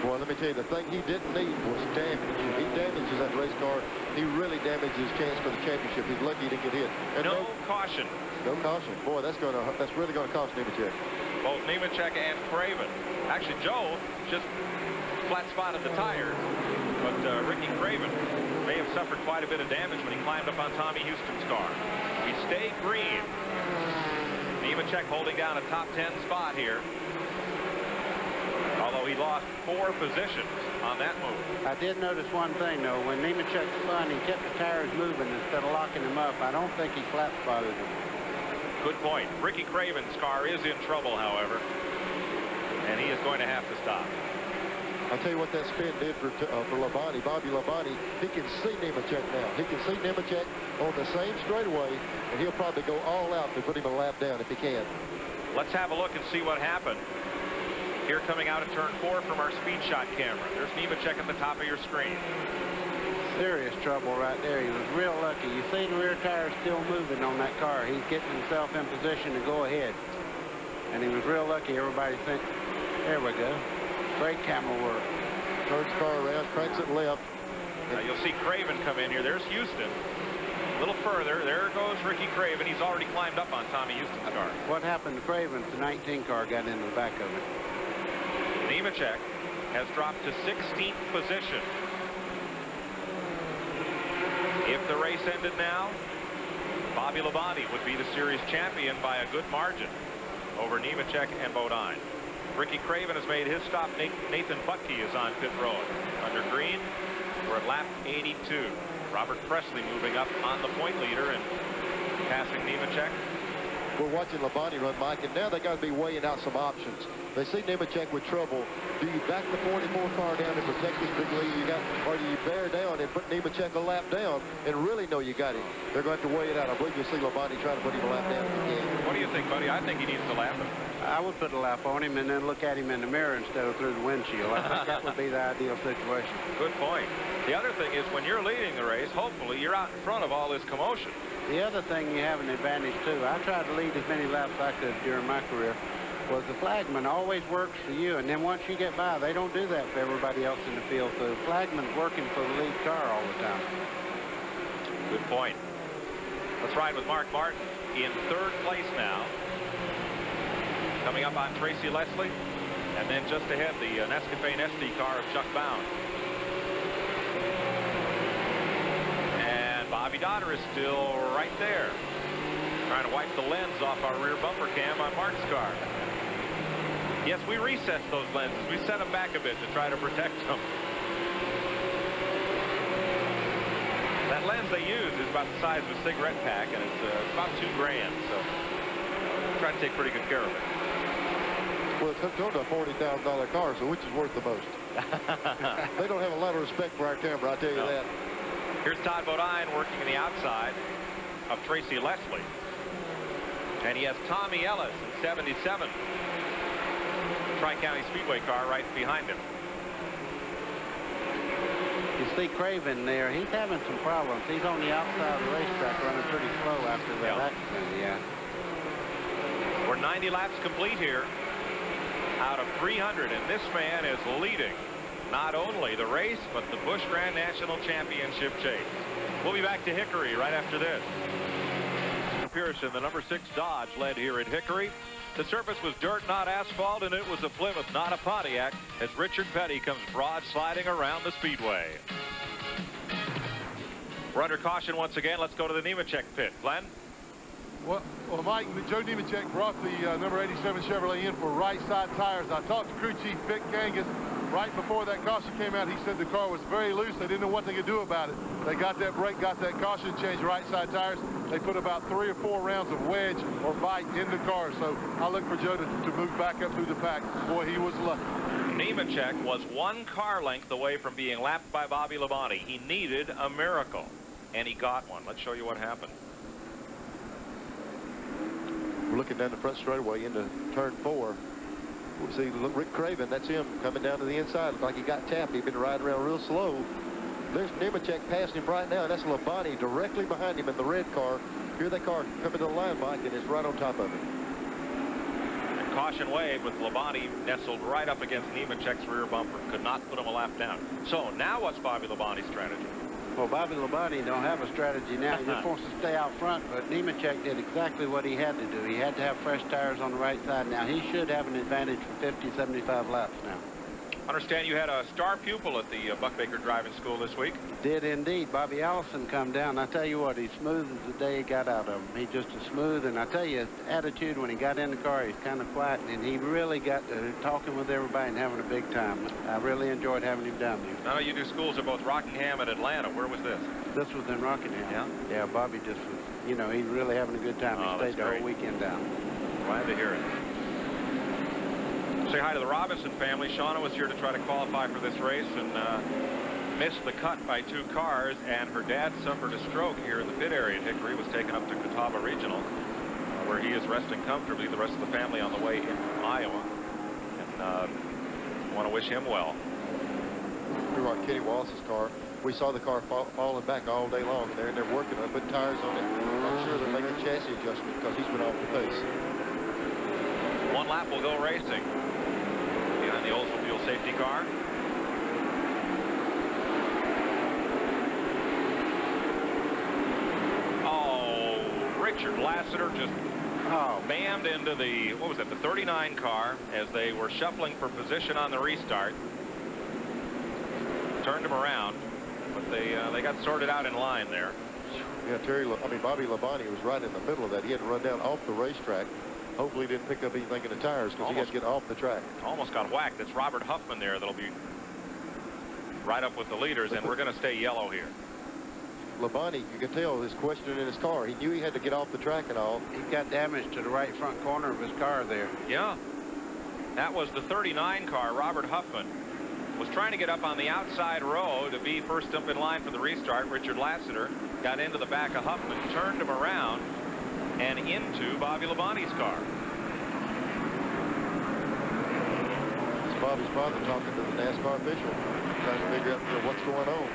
Boy, let me tell you, the thing he didn't need was damage. If he damages that race car, he really damages his chance for the championship. He's lucky he didn't get hit. And no caution. No caution. Boy, that's really going to cost Nemechek. Both Nemechek and Craven. Actually, Joe just flat spotted the tires, but Ricky Craven may have suffered quite a bit of damage when he climbed up on Tommy Houston's car. We stay green. Nemechek holding down a top 10 spot here, although he lost 4 positions on that move. I did notice one thing, though. When Nemechek spun, he kept the tires moving instead of locking them up. I don't think he flat spotted them. Good point. Ricky Craven's car is in trouble, however, and he is going to have to stop. I'll tell you what that spin did for Labonte. Bobby Labonte, he can see Nemechek now. He can see Nemechek on the same straightaway, and he'll probably go all out to put him a lap down if he can. Let's have a look and see what happened. Here coming out of turn 4 from our speed shot camera. There's Nemechek at the top of your screen. Serious trouble right there. He was real lucky. You see the rear tire still moving on that car. He's getting himself in position to go ahead. And he was real lucky. Everybody think, there we go. Great camera work. Turns the car around, cranks it left. Now you'll see Craven come in here. There's Houston. A little further. There goes Ricky Craven. He's already climbed up on Tommy Houston's car. What happened to Craven? The 19 car got into the back of it. Nemechek has dropped to 16th position. If the race ended now, Bobby Labonte would be the series champion by a good margin over Nemechek and Bodine. Ricky Craven has made his stop. Nathan Butke is on pit road. Under green, we're at lap 82. Robert Presley moving up on the point leader and passing Nemechek. We're watching Labonte run, Mike, and now they got to be weighing out some options. They see Nemechek with trouble. Do you back the 44 car down and protect this big lead you got, or do you bear down and put Nemechek a lap down and really know you got him? They're going to have to weigh it out. I believe you'll see Labonte trying to put him a lap down if he can. What do you think, buddy? I think he needs to lap him. I would put a lap on him and then look at him in the mirror instead of through the windshield. I think that would be the ideal situation. Good point. The other thing is when you're leading the race, hopefully you're out in front of all this commotion. The other thing you have an advantage, too. I tried to lead as many laps as I could during my career. Was the flagman always works for you, and then once you get by, they don't do that for everybody else in the field. So the flagman's working for the lead car all the time. Good point. Let's ride with Mark Martin in 3rd place now. Coming up on Tracy Leslie, and then just ahead the Nescafe Nestle car of Chuck Bound. And Bobby Dotter is still right there, trying to wipe the lens off our rear bumper cam on Mark's car. Yes, we recessed those lenses. We set them back a bit to try to protect them. That lens they use is about the size of a cigarette pack, and it's about $2 grand, so try to take pretty good care of it. Well, it's hooked onto a $40,000 car, so which is worth the most? They don't have a lot of respect for our camera, I'll tell you that. Here's Todd Bodine working on the outside of Tracy Leslie. And he has Tommy Ellis in 77. Tri-County Speedway car right behind him. You see Craven there. He's having some problems. He's on the outside of the racetrack running pretty slow after that accident. Yeah. We're 90 laps complete here out of 300, and this man is leading not only the race, but the Busch Grand National Championship chase. We'll be back to Hickory right after this. Pearson, the number 6 Dodge, led here at Hickory. The surface was dirt, not asphalt, and it was a Plymouth, not a Pontiac, as Richard Petty comes broad sliding around the speedway. We're under caution once again. Let's go to the Nemechek pit. Glenn? Well, Mike, Joe Nemechek brought the number 87 Chevrolet in for right side tires. I talked to crew chief Vic Gangus right before that caution came out. He said the car was very loose. They didn't know what they could do about it. They got that brake, got that caution, changed right side tires. They put about 3 or 4 rounds of wedge or bite in the car. So I look for Joe to move back up through the pack. Boy, he was lucky. Nemechek was 1 car length away from being lapped by Bobby Labonte. He needed a miracle, and he got one. Let's show you what happened. We're looking down the front straightaway into turn 4. We see Rick Craven, that's him coming down to the inside. Looked like he got tapped. He'd been riding around real slow. There's Nemechek passing him right now, and that's Labonte directly behind him in the red car. Here that car coming to the line, Mike, and it's right on top of him. And caution wave with Labonte nestled right up against Nemechek's rear bumper. Could not put him a lap down. So now what's Bobby Labonte's strategy? Well, Bobby Labonte don't have a strategy now. He just wants to stay out front, but Nemechek did exactly what he had to do. He had to have fresh tires on the right side. Now, he should have an advantage for 50, 75 laps now. Understand you had a star pupil at the Buck Baker Driving School this week. Did indeed. Bobby Allison come down. I tell you what, he's smooth as the day he got out of him. He's just as smooth, and I tell you, his attitude when he got in the car, he's kind of quiet, and he really got to talking with everybody and having a big time. I really enjoyed having him down there. I know you do schools at both Rockingham and Atlanta. Where was this? This was in Rockingham. Yeah? Yeah, Bobby just was, you know, he's really having a good time. He stayed the whole weekend down. Glad to hear it. Say hi to the Robinson family. Shauna was here to try to qualify for this race and missed the cut by 2 cars, and her dad suffered a stroke here in the pit area at Hickory, was taken up to Catawba Regional, where he is resting comfortably. The rest of the family on the way into Iowa, and want to wish him well. We were on Kenny Wallace's car. We saw the car falling back all day long. They're in there working on it, putting tires on it. I'm sure they're making chassis adjustments because he's been off the pace. 1 lap will go racing behind the Oldsmobile safety car. Oh, Richard Lassiter just bammed into the, what was it, the 39 car as they were shuffling for position on the restart. Turned him around, but they got sorted out in line there. Yeah, Bobby Labonte was right in the middle of that. He had to run down off the racetrack. Hopefully he didn't pick up anything in the tires because he had to get off the track. Almost got whacked. It's Robert Huffman there that'll be right up with the leaders, and we're going to stay yellow here. Labonte, you can tell his questioning in his car. He knew he had to get off the track and all. He got damage to the right front corner of his car there. Yeah. That was the 39 car, Robert Huffman. Was trying to get up on the outside row to be first up in line for the restart. Richard Lassiter got into the back of Huffman, turned him around, and into Bobby Labonte's car. It's Bobby's father talking to the NASCAR official, trying to figure out what's going on.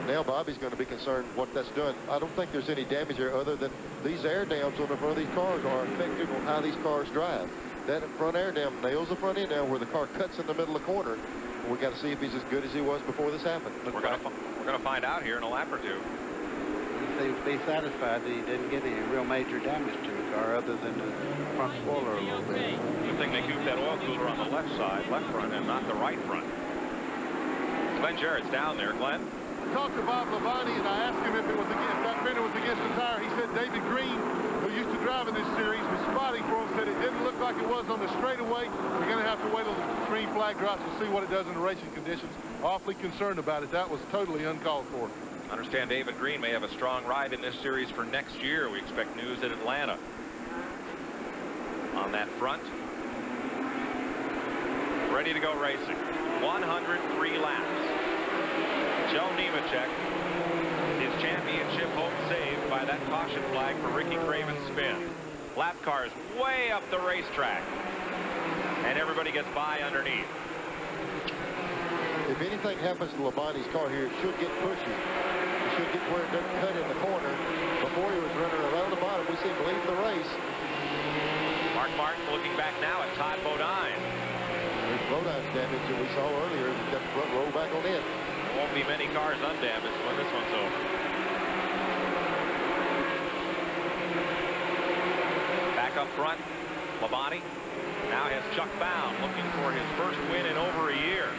Now Bobby's going to be concerned what that's done. I don't think there's any damage there other than these air dams on the front of these cars are affected on how these cars drive. That front air dam nails the front end down where the car cuts in the middle of the corner. We got to see if he's as good as he was before this happened. We're going to find out here in a lap or two. He seems to be satisfied that he didn't get any real major damage to the car other than the front spoiler a little bit. Good thing they keep that oil cooler on the left side, left front, and not the right front. Glenn Jarrett's down there. Glenn? I talked to Bob Labonte, and I asked him if that fender was against the tire. He said David Green, who used to drive in this series, was spotting for him, said it didn't look like it was on the straightaway. We're going to have to wait till the green flag drops to see what it does in the racing conditions. Awfully concerned about it. That was totally uncalled for. I understand David Green may have a strong ride in this series for next year. We expect news at Atlanta on that front. Ready to go racing. 103 laps. Joe Nemechek, his championship hope saved by that caution flag for Ricky Craven's spin. Lap cars way up the racetrack, and everybody gets by underneath. If anything happens to Labonte's car here, it should get pushy. It should get where it doesn't cut in the corner. Before he was running around the bottom, we see him leading the race. Mark Martin looking back now at Todd Bodine. There's Bodine's damage that we saw earlier. He's got the front roll back on in. There won't be many cars undamaged when this one's over. up front. Labonte now has Chuck Bound looking for his first win in over a year.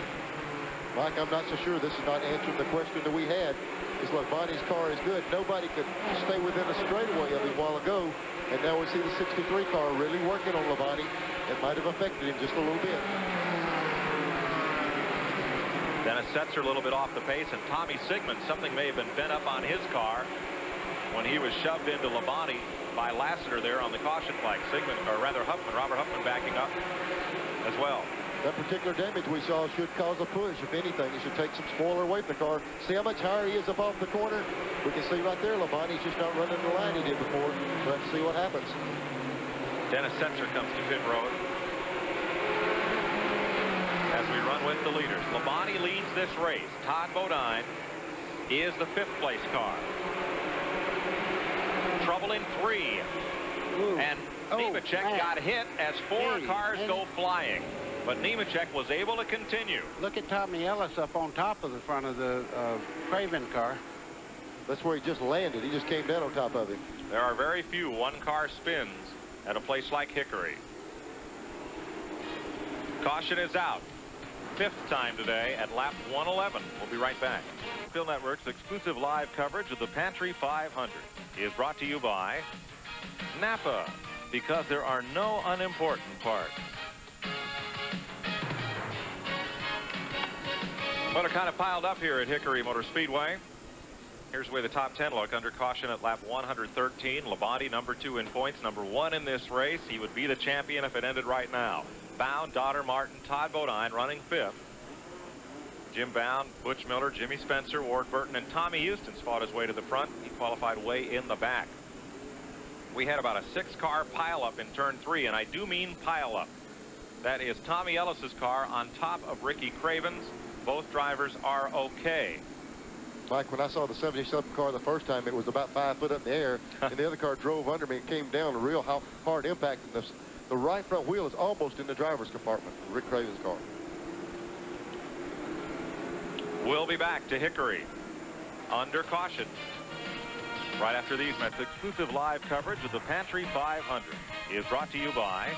Mike, I'm not so sure this is not answering the question that we had. Is Labonte's car is good. Nobody could stay within a straightaway of him a while ago. And now we see the 63 car really working on Labonte. It might have affected him just a little bit. Dennis Setzer a little bit off the pace, and Tommy Sigmund, something may have been bent up on his car when he was shoved into Labonte by Lassiter there on the caution flag. Sigmund, or rather Huffman, Robert Huffman backing up as well. That particular damage we saw should cause a push. If anything, it should take some spoiler away from the car. See how much higher he is up off the corner? We can see right there, Labonte's just not running the line he did before. Let's see what happens. Dennis Setzer comes to pit road as we run with the leaders. Labonte leads this race. Todd Bodine is the 5th place car. Trouble in 3. Ooh. And Nemechek got hit as 4 cars go flying. But Nemechek was able to continue. Look at Tommy Ellis up on top of the front of the Craven car. That's where he just landed. He just came down on top of him. There are very few one-car spins at a place like Hickory. Caution is out. 5th time today at lap 111. We'll be right back. Phil Network's exclusive live coverage of the Pantry 500 is brought to you by Napa, because there are no unimportant parts. Well, they're kind of piled up here at Hickory Motor Speedway. Here's the way the top 10 look under caution at lap 113. Labonte, number 2 in points, number 1 in this race. He would be the champion if it ended right now. Bound, Dodder, Martin, Todd Bodine running 5th. Jim Bound, Butch Miller, Jimmy Spencer, Ward Burton, and Tommy Houston fought his way to the front. He qualified way in the back. We had about a 6-car pileup in turn 3, and I do mean pileup. That is Tommy Ellis's car on top of Ricky Craven's. Both drivers are okay. Mike, when I saw the 77 car the first time, it was about 5 foot up in the air, and the other car drove under me and came down a real hard impact. And the right front wheel is almost in the driver's compartment, Rick Craven's car. We'll be back to Hickory under caution right after these minutes. Exclusive live coverage of the Pantry 500 is brought to you by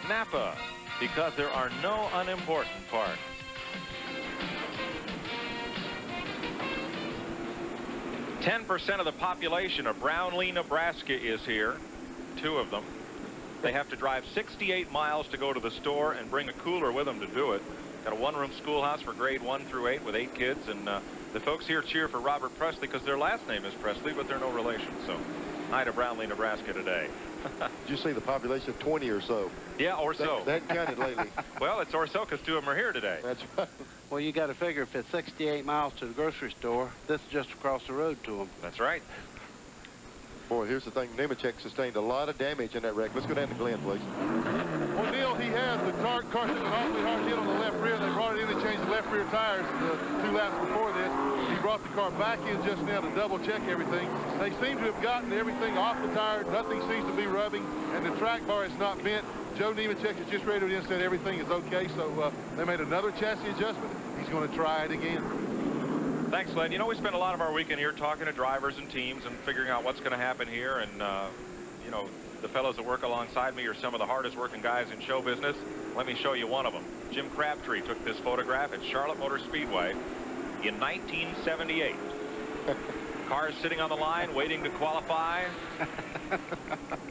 Napa, because there are no unimportant parts. 10% of the population of Brownlee, Nebraska is here. 2 of them. They have to drive 68 miles to go to the store and bring a cooler with them to do it. Got a 1-room schoolhouse for grade 1 through 8 with 8 kids. And the folks here cheer for Robert Presley because their last name is Presley, but they're no relation. So, hi to Brownlee, Nebraska today. Did you see the population of 20 or so? Yeah, or so. That counted lately. Well, it's or so because 2 of them are here today. That's right. Well, you got to figure if it's 68 miles to the grocery store, this is just across the road to them. That's right. Boy, here's the thing. Nemechek sustained a lot of damage in that wreck. Let's go down to Glenn, please. Well, Neil, he has. The car took an awfully hard hit on the left rear. They brought it in to change the left rear tires the 2 laps before this. He brought the car back in just now to double check everything. They seem to have gotten everything off the tire. Nothing seems to be rubbing, and the track bar is not bent. Joe Nemechek has just radioed in and said everything is okay, so they made another chassis adjustment. He's going to try it again. Thanks, Glenn. You know, we spend a lot of our weekend here talking to drivers and teams and figuring out what's going to happen here. And, you know, the fellows that work alongside me are some of the hardest working guys in show business. Let me show you one of them. Jim Crabtree took this photograph at Charlotte Motor Speedway in 1978. Cars sitting on the line waiting to qualify.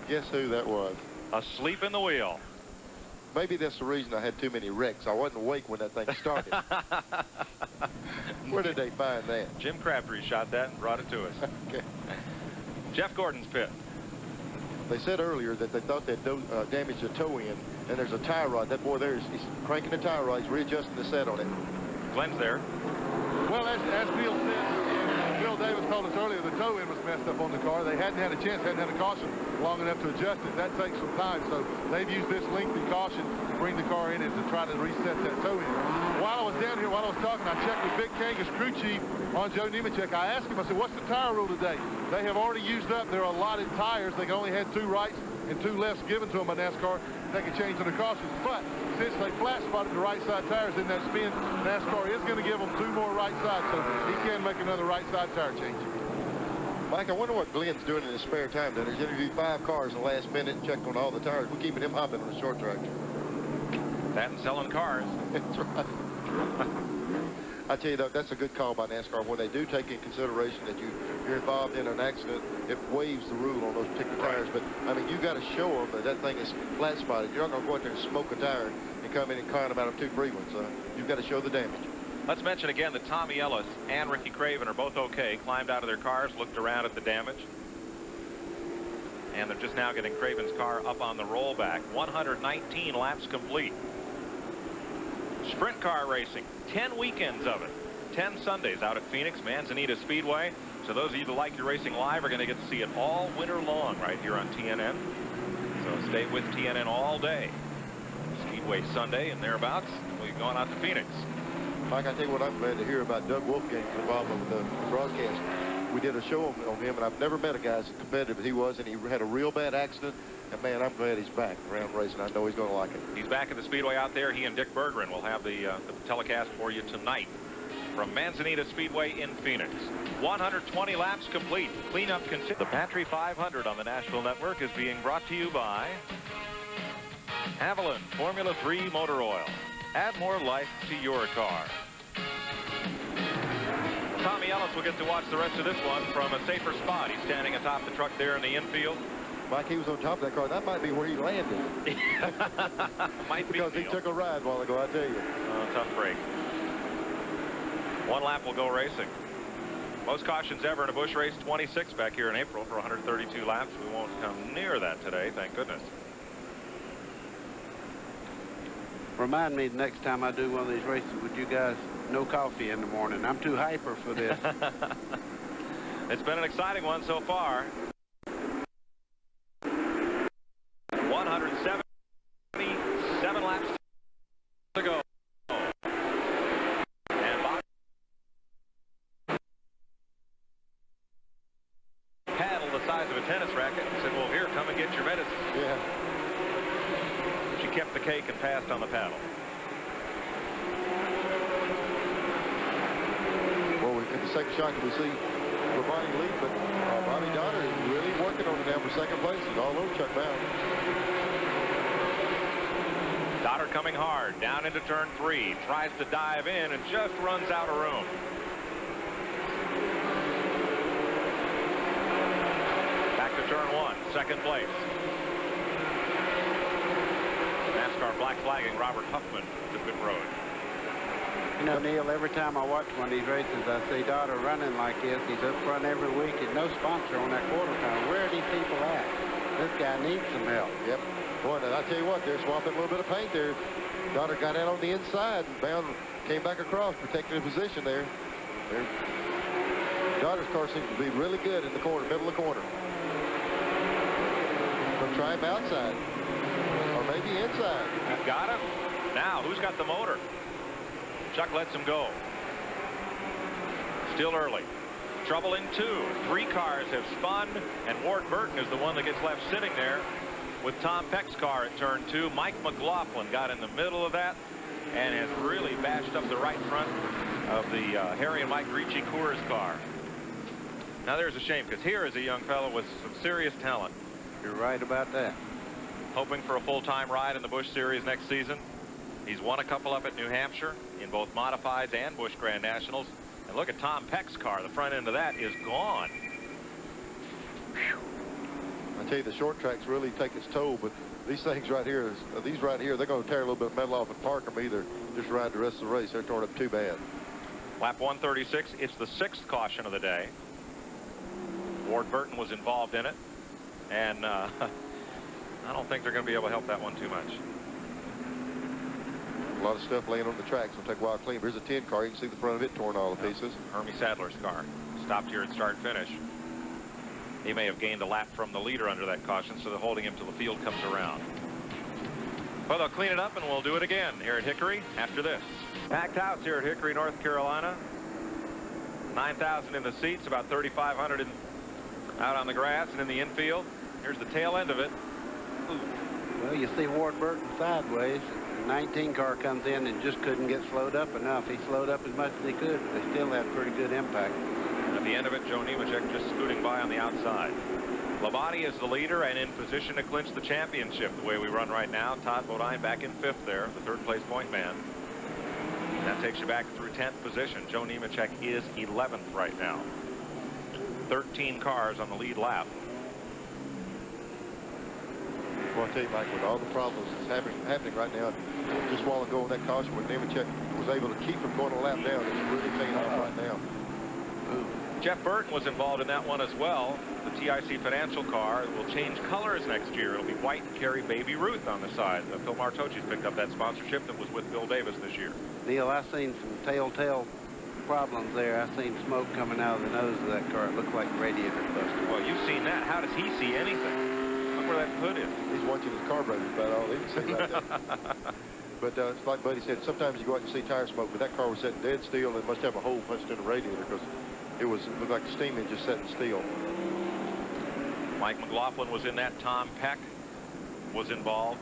Guess who that was? Asleep in the wheel. Maybe that's the reason I had too many wrecks. I wasn't awake when that thing started. Where did they find that? Jim Crabtree shot that and brought it to us. Okay. Jeff Gordon's pit. They said earlier that they thought they'd damaged the toe end, and there's a tie rod. That boy there, he's cranking the tie rod. He's readjusting the set on it. Glenn's there. Well, as Bill said, and Bill Davis told us earlier, the toe end was messed up on the car. They hadn't had a chance, hadn't had a caution long enough to adjust it. That takes some time, so they've used this lengthy caution to bring the car in and to try to reset that toe end. While I was down here, while I was talking, I checked with Vic Kangas, crew chief, on Joe Nemechek. I asked him, I said, what's the tire rule today? They have already used up their allotted tires. They only had 2 rights and 2 lefts given to them by NASCAR. They can change under caution. But since they flat spotted the right side tires in that spin, NASCAR is going to give them 2 more right sides, so he can make another right side tire change. Mike, I wonder what Glenn's doing in his spare time. Then he's interviewed 5 cars in the last minute and checked on all the tires. We're keeping him hopping on the short track. That and selling cars. That's right. I tell you, though, that's a good call by NASCAR. When they do take in consideration that you're involved in an accident, it waives the rule on those particular tires. But, I mean, you got to show them that that thing is flat spotted. You're not going to go out there and smoke a tire and come in and con them out of 2 free ones. You've got to show the damage. Let's mention again that Tommy Ellis and Ricky Craven are both okay. Climbed out of their cars, looked around at the damage. And they're just now getting Craven's car up on the rollback. 119 laps complete. Sprint car racing, 10 weekends of it. 10 Sundays out at Phoenix, Manzanita Speedway. So those of you that like your racing live are going to get to see it all winter long right here on TNN. So stay with TNN all day. Speedway Sunday and thereabouts. We've gone out to Phoenix. Mike, I tell you what, I'm glad to hear about Doug Wolfgang's involvement with the broadcast. We did a show on him, and I've never met a guy as competitive as he was, and he had a real bad accident. And, man, I'm glad he's back around racing. I know he's going to like it. He's back at the Speedway out there. He and Dick Bergeron will have the telecast for you tonight from Manzanita Speedway in Phoenix. 120 laps complete. Cleanup continues. The Pantry 500 on the Nashville Network is being brought to you by Haviland Formula 3 Motor Oil. Add more life to your car. Tommy Ellis will get to watch the rest of this one from a safer spot. He's standing atop the truck there in the infield. Mike, he was on top of that car. That might be where he landed. Might be. Because he took a ride a while ago, I tell you. Tough break. 1 lap will go racing. Most cautions ever in a Busch race, 26 back here in April for 132 laps. We won't come near that today, thank goodness. Remind me the next time I do one of these races, would you guys no coffee in the morning? I'm too hyper for this. It's been an exciting one so far. 177 laps to go. And Bob paddle the size of a tennis racket and said, well, here, come and get your medicine. Yeah. She kept the cake and passed on the paddle. Well, in the second shot, we see Bonnie lead, but Bobby Dotter is really working on it now for second place. He's all over Chuck Bound. Dotter coming hard down into turn 3, tries to dive in and just runs out of room. Back to turn 1, second place. NASCAR black flagging Robert Huffman to pit road. You know, Neil, every time I watch one of these races, I see Dotter running like this. He's up front every week and no sponsor on that quarter time. Where are these people at? This guy needs some help. Yep. Boy, I tell you what, they're swapping a little bit of paint there. Dotter got out on the inside and Bound came back across, protecting the position there. Dotter's car seems to be really good in the corner, middle of the corner. We'll try him outside. Or maybe inside. Got him. Now, who's got the motor? Chuck lets him go. Still early. Trouble in 2. 3 cars have spun, and Ward Burton is the one that gets left sitting there with Tom Peck's car at turn 2. Mike McLaughlin got in the middle of that and has really bashed up the right front of the Harry and Mike Ricci Coors car. Now there's a shame, because here is a young fellow with some serious talent. You're right about that. Hoping for a full-time ride in the Busch Series next season. He's won a couple up at New Hampshire in both modifieds and Busch Grand Nationals. And look at Tom Peck's car. The front end of that is gone. Whew. I tell you, the short tracks really take its toll, but these things right here, they're going to tear a little bit of metal off and park them, either just ride the rest of the race. They're torn up too bad. Lap 136. It's the 6th caution of the day. Ward Burton was involved in it, and I don't think they're going to be able to help that one too much. A lot of stuff laying on the tracks. It'll take a while to clean. Here's a 10 car. You can see the front of it torn all to pieces. Hermie Sadler's car stopped here at start finish. He may have gained a lap from the leader under that caution, so they're holding him till the field comes around. Well, they'll clean it up, and we'll do it again here at Hickory after this. Packed house here at Hickory, North Carolina. 9,000 in the seats, about 3,500 out on the grass and in the infield. Here's the tail end of it. Ooh. Well, you see Ward Burton sideways. The 19 car comes in and just couldn't get slowed up enough. He slowed up as much as he could, but they still had pretty good impact. And if the end of it, Joe Nemechek just scooting by on the outside. Labonte is the leader and in position to clinch the championship the way we run right now. Todd Bodine back in 5th there, the 3rd place point man. That takes you back through 10th position. Joe Nemechek is 11th right now. 13 cars on the lead lap. Well, I'll tell you, Mike, with all the problems that's happening right now, just a while ago on that caution when Nemechek was able to keep him going a lap down, it's really paying off right now. Jeff Burton was involved in that one as well. The TIC Financial car will change colors next year. It'll be white and carry Baby Ruth on the side. Phil Martocci's picked up that sponsorship that was with Bill Davis this year. Neil, I've seen some telltale problems there. I've seen smoke coming out of the nose of that car. It looked like radiator busted. Well, you've seen that. How does he see anything? Look where that hood is. He's watching his carburetor about all he can see right there. But it's like Buddy said, sometimes you go out and see tire smoke, but that car was sitting dead still and must have a hole punched in the radiator because it looked like the steam engine sitting still. Mike McLaughlin was in that. Tom Peck was involved,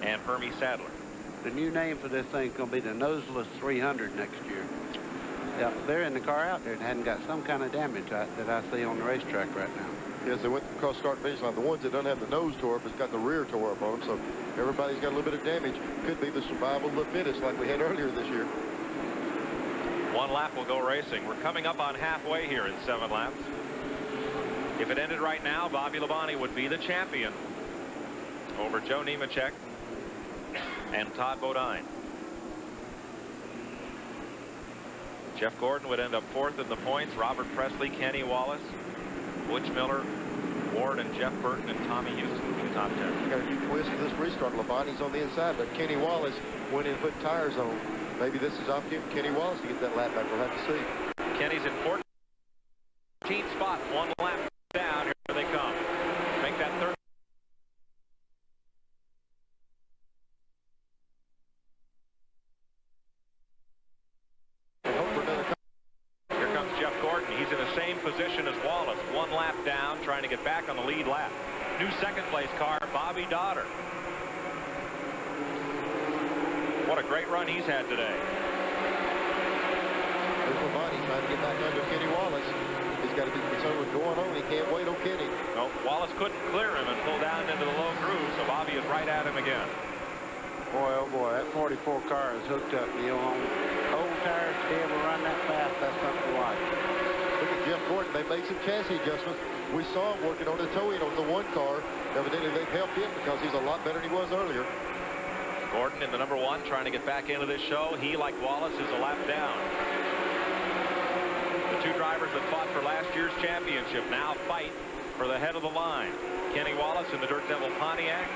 and Hermie Sadler. The new name for this thing's going to be the Noseless 300 next year. Yeah, they're in the car out there and hadn't got some kind of damage that I see on the racetrack right now. Yes, they went across start and finish line. The ones that don't have the nose tore up has got the rear tore up on them, so everybody's got a little bit of damage. Could be the survival of the fittest like we had earlier this year. 1 lap will go racing. We're coming up on halfway here in 7 laps. If it ended right now, Bobby Labonte would be the champion over Joe Nemechek and Todd Bodine. Jeff Gordon would end up 4th in the points. Robert Presley, Kenny Wallace, Butch Miller, Ward, and Jeff Burton, and Tommy Houston in the top 10. Got a few twists to this restart. Labonte's on the inside, but Kenny Wallace went in and put tires on. Maybe this is opportunity for Kenny Wallace to get that lap back. We'll have to see. Kenny's in 14th spot, 1 lap down. Here they come. Make that 3rd. Here comes Jeff Gordon. He's in the same position as Wallace. 1 lap down, trying to get back on the lead lap. New 2nd place car, Bobby Dotter. What a great run he's had today. There's Labonte trying to get back under Kenny Wallace. He's got to be concerned with going on. He can't wait on Kenny. No, Wallace couldn't clear him and pull down into the low groove, so Bobby is right at him again. Boy, oh boy, that 44 car is hooked up, Neil, on old tires to be able to run that fast. That's something to watch. Look at Jeff Gordon. They made some chassis adjustments. We saw him working on the towing on the 1 car. Evidently, they've helped him because he's a lot better than he was earlier. Gordon in the number 1 trying to get back into this show. He, like Wallace, is a lap down. The 2 drivers that fought for last year's championship now fight for the head of the line. Kenny Wallace in the Dirt Devil Pontiac,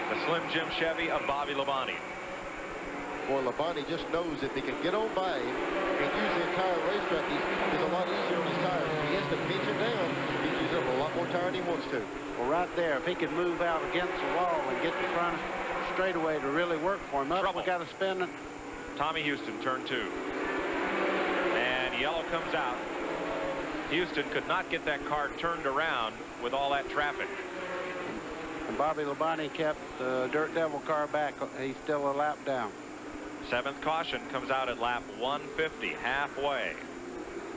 the Slim Jim Chevy of Bobby Labonte. Boy, Labonte just knows if he can get on by him and use the entire racetrack, he's a lot easier on his tires. If he has to pinch him down, he's using up a lot more tire than he wants to. Well, right there, if he could move out against the wall and get the front straightaway to really work for him. Up, we got to spin it. Tommy Houston, turn 2. And yellow comes out. Houston could not get that car turned around with all that traffic. And Bobby Labonte kept the Dirt Devil car back. He's still a lap down. 7th caution comes out at lap 150, halfway.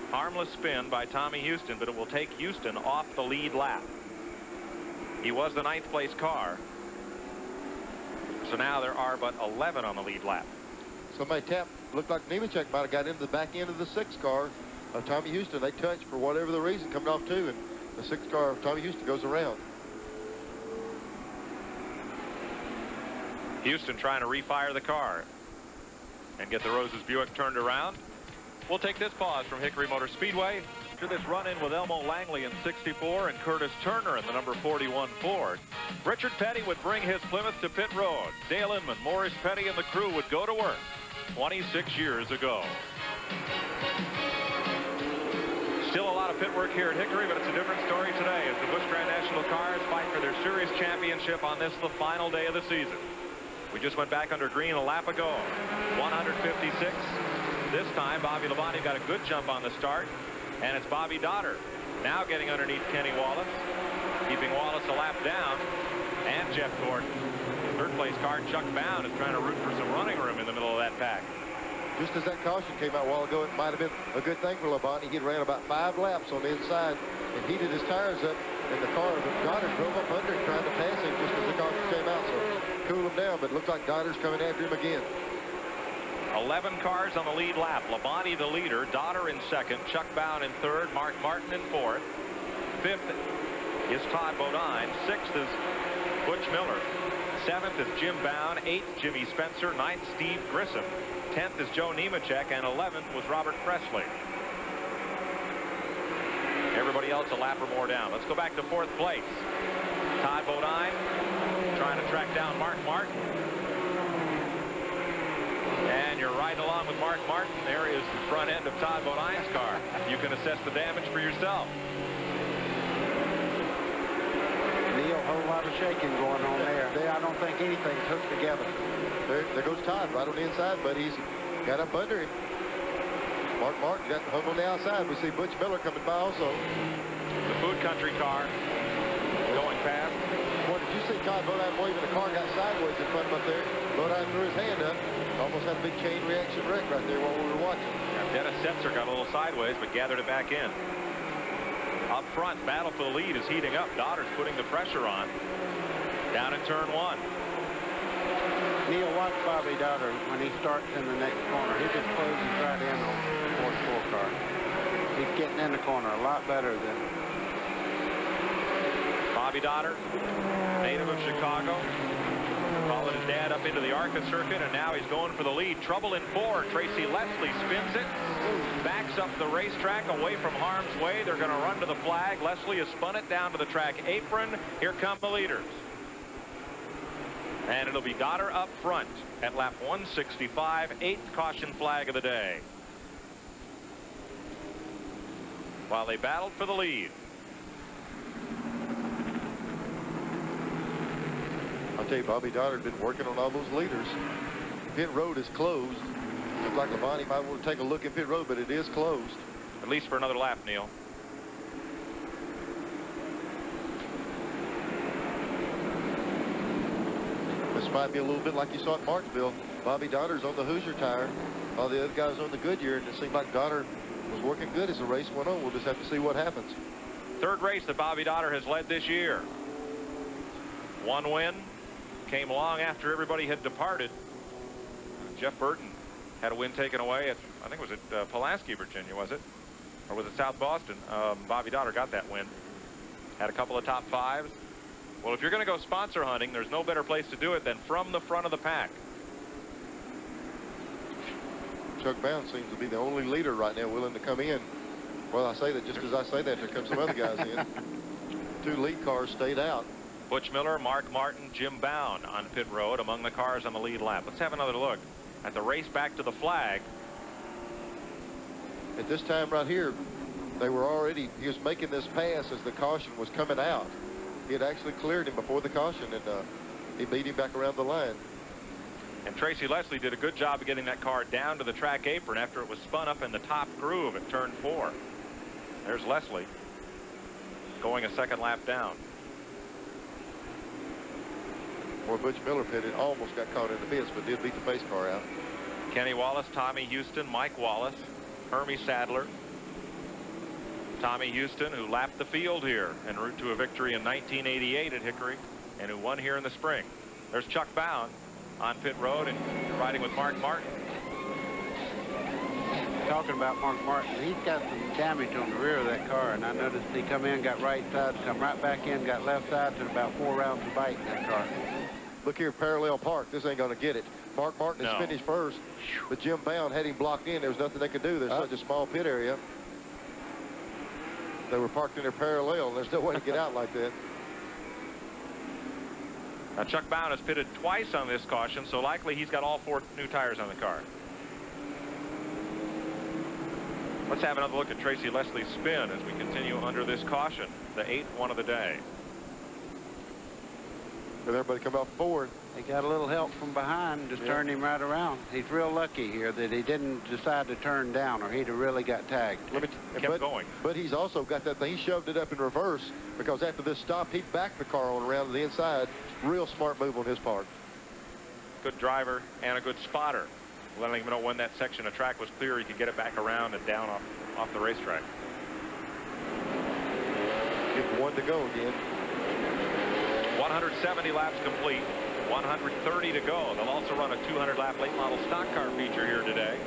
Harmless spin by Tommy Houston, but it will take Houston off the lead lap. He was the 9th place car. So now there are but 11 on the lead lap. Somebody tapped. Looked like Nemechek might have got into the back end of the 6th car of Tommy Houston. They touched for whatever the reason, coming off 2, and the 6th car of Tommy Houston goes around. Houston trying to refire the car and get the Roses Buick turned around. We'll take this pause from Hickory Motor Speedway to this run-in with Elmo Langley in 64 and Curtis Turner in the number 41 Ford. Richard Petty would bring his Plymouth to pit road. Dale Inman, Morris Petty, and the crew would go to work 26 years ago. Still a lot of pit work here at Hickory, but it's a different story today as the Busch Grand National cars fight for their series championship on this, the final day of the season. We just went back under green a lap ago. 156. This time, Bobby Labonte got a good jump on the start, and it's Bobby Dotter now getting underneath Kenny Wallace, keeping Wallace a lap down, and Jeff Gordon. 3rd place car, Chuck Bound, is trying to root for some running room in the middle of that pack. just as that caution came out a while ago, it might have been a good thing for Labonte. He ran about 5 laps on the inside and heated his tires up in the car, but Goddard drove up under him trying to pass him just as the caution came out, so cool him down, but it looks like Goddard's coming after him again. 11 cars on the lead lap. Labonte the leader, Dotter in second, Chuck Bown in third, Mark Martin in fourth. Fifth is Todd Bodine. Sixth is Butch Miller. Seventh is Jim Bown. Eighth, Jimmy Spencer. Ninth, Steve Grissom. 10th is Joe Nemechek, and 11th was Robert Presley. Everybody else a lap or more down. Let's go back to fourth place. Todd Bodine trying to track down Mark Martin. And you're right along with Mark Martin. There is the front end of Todd Bodine's car. You can assess the damage for yourself. Neil, a whole lot of shaking going on there. I don't think anything's hooked together. There goes Todd right on the inside, but he's got up under him. Mark Martin got hung on the outside. We see Butch Miller coming by also. The Food Country car going past. Boy, did you see Todd Bodine? Boy, even the car got sideways in front of him up there. Bodine threw his hand up. Almost had a big chain reaction wreck right there while we were watching. Yeah, Dennis Setzer got a little sideways, but gathered it back in. Up front, battle for the lead is heating up. Dodder's putting the pressure on. Down in turn 1. Neil, watch Bobby Dotter when he starts in the next corner. He just closes right in on the fourth car. He's getting in the corner a lot better than Bobby Dotter, native of Chicago. Followed his dad up into the ARCA circuit, and now he's going for the lead. Trouble in 4. Tracy Leslie spins it, backs up the racetrack away from harm's way. They're going to run to the flag. Leslie has spun it down to the track apron. Here come the leaders. And it'll be Dotter up front at lap 165, 8th caution flag of the day. While they battled for the lead. I'll tell you, Bobby Dotter had been working on all those leaders. Pit road is closed. Looks like Labonte might want to take a look at pit road, but it is closed. At least for another lap, Neil. This might be a little bit like you saw at Martinsville. Bobby Dotter's on the Hoosier tire. All the other guys on the Goodyear, and it seemed like Dotter was working good as the race went on. We'll just have to see what happens. Third race that Bobby Dotter has led this year. One win. Came along after everybody had departed. Jeff Burton had a win taken away at, I think it was at Pulaski, Virginia, was it? Or was it South Boston? Bobby Dotter got that win. Had a couple of top 5s. Well, if you're going to go sponsor hunting, there's no better place to do it than from the front of the pack. Chuck Bound seems to be the only leader right now willing to come in. Well, I say that just as I say that, there come some other guys in. 2 lead cars stayed out. Butch Miller, Mark Martin, Jim Bound on pit road among the cars on the lead lap. Let's have another look at the race back to the flag. At this time right here, they were already, he was making this pass as the caution was coming out. He had actually cleared him before the caution, and he beat him back around the line. And Tracy Leslie did a good job of getting that car down to the track apron after it was spun up in the top groove at turn 4. There's Leslie going a second lap down. Boy, Butch Miller pitted, almost got caught in the pits, but did beat the pace car out. Kenny Wallace, Tommy Houston, Mike Wallace, Hermie Sadler. Tommy Houston, who lapped the field here en route to a victory in 1988 at Hickory, and who won here in the spring. There's Chuck Bound on pit road and riding with Mark Martin. Talking about Mark Martin, he's got some damage on the rear of that car, and I noticed he come in, got right side, come right back in, got left side, to about 4 rounds of bite in that car. Look here, parallel park. This ain't going to get it. Mark Martin has finished first, but Jim Bound had him blocked in. There was nothing they could do. There's such a small pit area. They were parked in their parallel, and there's no way to get out like that. Now, Chuck Bound has pitted twice on this caution, so likely he's got all 4 new tires on the car. Let's have another look at Tracy Leslie's spin as we continue under this caution, the 8th one of the day. But everybody come out forward. He got a little help from behind, just turned him right around. He's real lucky here that he didn't decide to turn down, or he'd have really got tagged. Kept going. But he's also got that thing. He shoved it up in reverse because after this stop, he backed the car on around to the inside. Real smart move on his part. Good driver and a good spotter. letting him know when that section of track was clear, he could get it back around and down off the racetrack. Give one to go again. 170 laps complete. 130 to go. They'll also run a 200-lap late model stock car feature here today.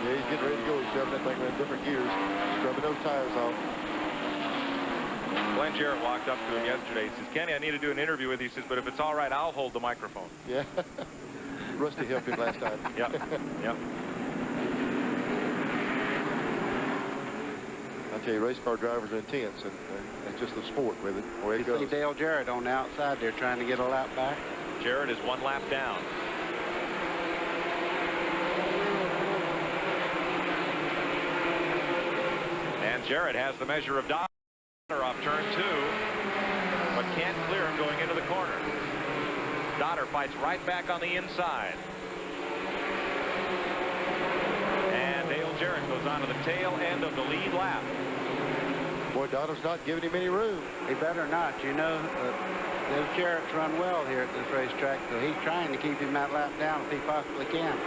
Yeah, he's getting ready to go. He's shoving that thing around different gears, scrubbing those tires off. Glenn Jarrett walked up to him yesterday. He says, Kenny, I need to do an interview with you. He says, but if it's all right, I'll hold the microphone. Yeah. Rusty helped him last time. Yep. Yep. I tell you, race car drivers are intense, and it's just the sport with it. Where it goes. You see Dale Jarrett on the outside there trying to get a lap back. Jarrett is 1 lap down. And Jarrett has the measure of Dotter off turn 2, but can't clear him going into the corner. Dotter fights right back on the inside. And Dale Jarrett goes on to the tail end of the lead lap. Boy, Dotter's not giving him any room. He better not. You know, Dale Jarrett's run well here at this racetrack, so he's trying to keep him that lap down if he possibly can.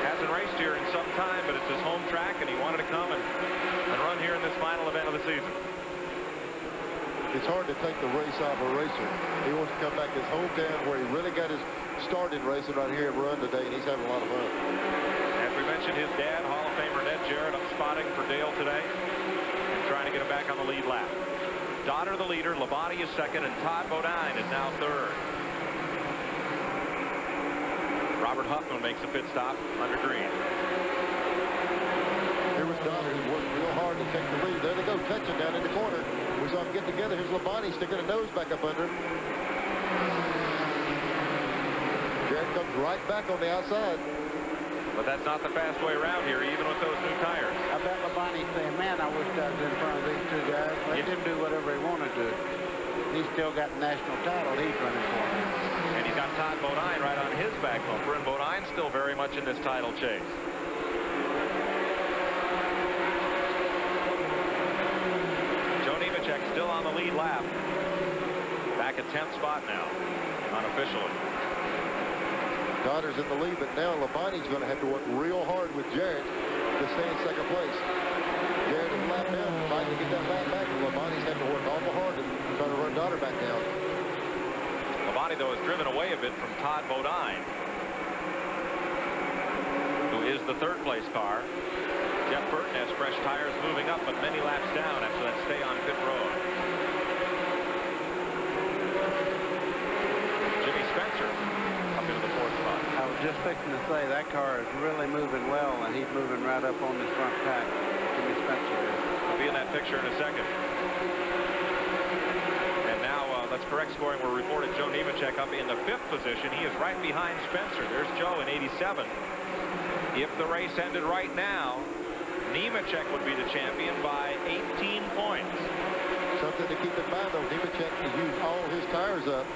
Hasn't raced here in some time, but it's his home track, and he wanted to come and run here in this final event of the season. It's hard to take the race off a racer. He wants to come back to his hometown where he really got his start in racing right here and run today, and he's having a lot of fun. As we mentioned, his dad, Hall of Famer Ned Jarrett, up spotting for Dale today and trying to get him back on the lead lap. Dotter the leader, Labonte is second, and Todd Bodine is now third. Robert Huffman makes a pit stop under green. Here was Dotter, who worked real hard to take the lead. There they go, touching down in the corner. We saw them get together. Here's Labonte sticking a nose back up under him. Jarrett comes right back on the outside. But that's not the fast way around here, even with those new tires. I bet Labonte's saying, man, I wish I was in front of these two guys. Let him do whatever he wanted to. He's still got the national title he's running for. And he's got Todd Bodine right on his back bumper, and Bodine's still very much in this title chase. Joe Nemechek still on the lead lap. Back at 10th spot now, unofficially. Dotter's in the lead, but now Labonte's going to have to work real hard with Jarrett to stay in second place. Jarrett is lap down, trying to get that lap back, and Labonte's having to work awful hard to try to run Dotter back down. Labonte, though, has driven away a bit from Todd Bodine, who is the third place car. Jeff Burton has fresh tires moving up, but many laps down after that stay on pit road. Jimmy Spencer up into the 4th spot. I was just fixing to say that car is really moving well, and he's moving right up on this front pack. Jimmy Spencer is. We'll be in that picture in a second. And now let's correct scoring. We're reported Joe Nemechek up in the 5th position. He is right behind Spencer. There's Joe in 87. If the race ended right now, Nemechek would be the champion by 18 points. Something to keep in mind, though. Nemechek has used all his tires up.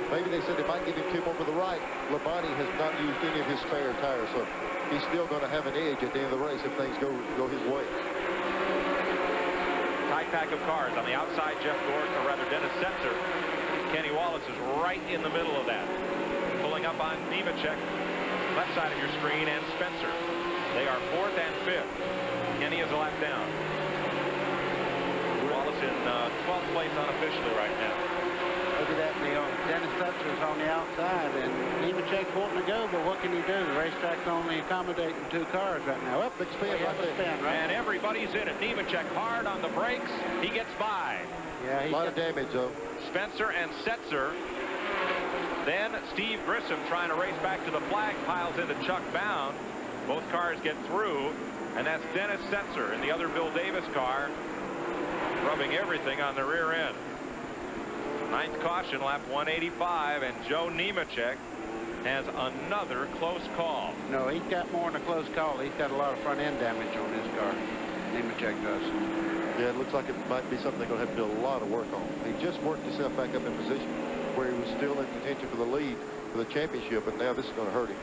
Maybe they said they might give him 2 more to the right. Labonte has not used any of his spare tires, so he's still going to have an edge at the end of the race if things go his way. Tight pack of cars. On the outside, Jeff Gordon, or rather Dennis Setzer. Kenny Wallace is right in the middle of that. Pulling up on Nemechek, left side of your screen, and Spencer. They are 4th and 5th. Kenny is a lap down. Wallace in 12th place unofficially right now. Look at that, Neil. Dennis Setzer's on the outside, and Nemechek's wanting to go, but what can he do? The racetrack's only accommodating 2 cars right now. Up, big spin, right? And everybody's in it. Nemechek hard on the brakes. He gets by. Yeah, a lot of damage, though. Spencer and Setzer. Then Steve Grissom trying to race back to the flag, piles into Chuck Bound. Both cars get through, and that's Dennis Setzer in the other Bill Davis car, rubbing everything on the rear end. 9th caution, lap 185, and Joe Nemechek has another close call. No, he's got more than a close call. He's got a lot of front end damage on his car. Nemechek does. Yeah, it looks like it might be something they're going to have to do a lot of work on. He just worked himself back up in position where he was still in contention for the lead for the championship, but now this is going to hurt him.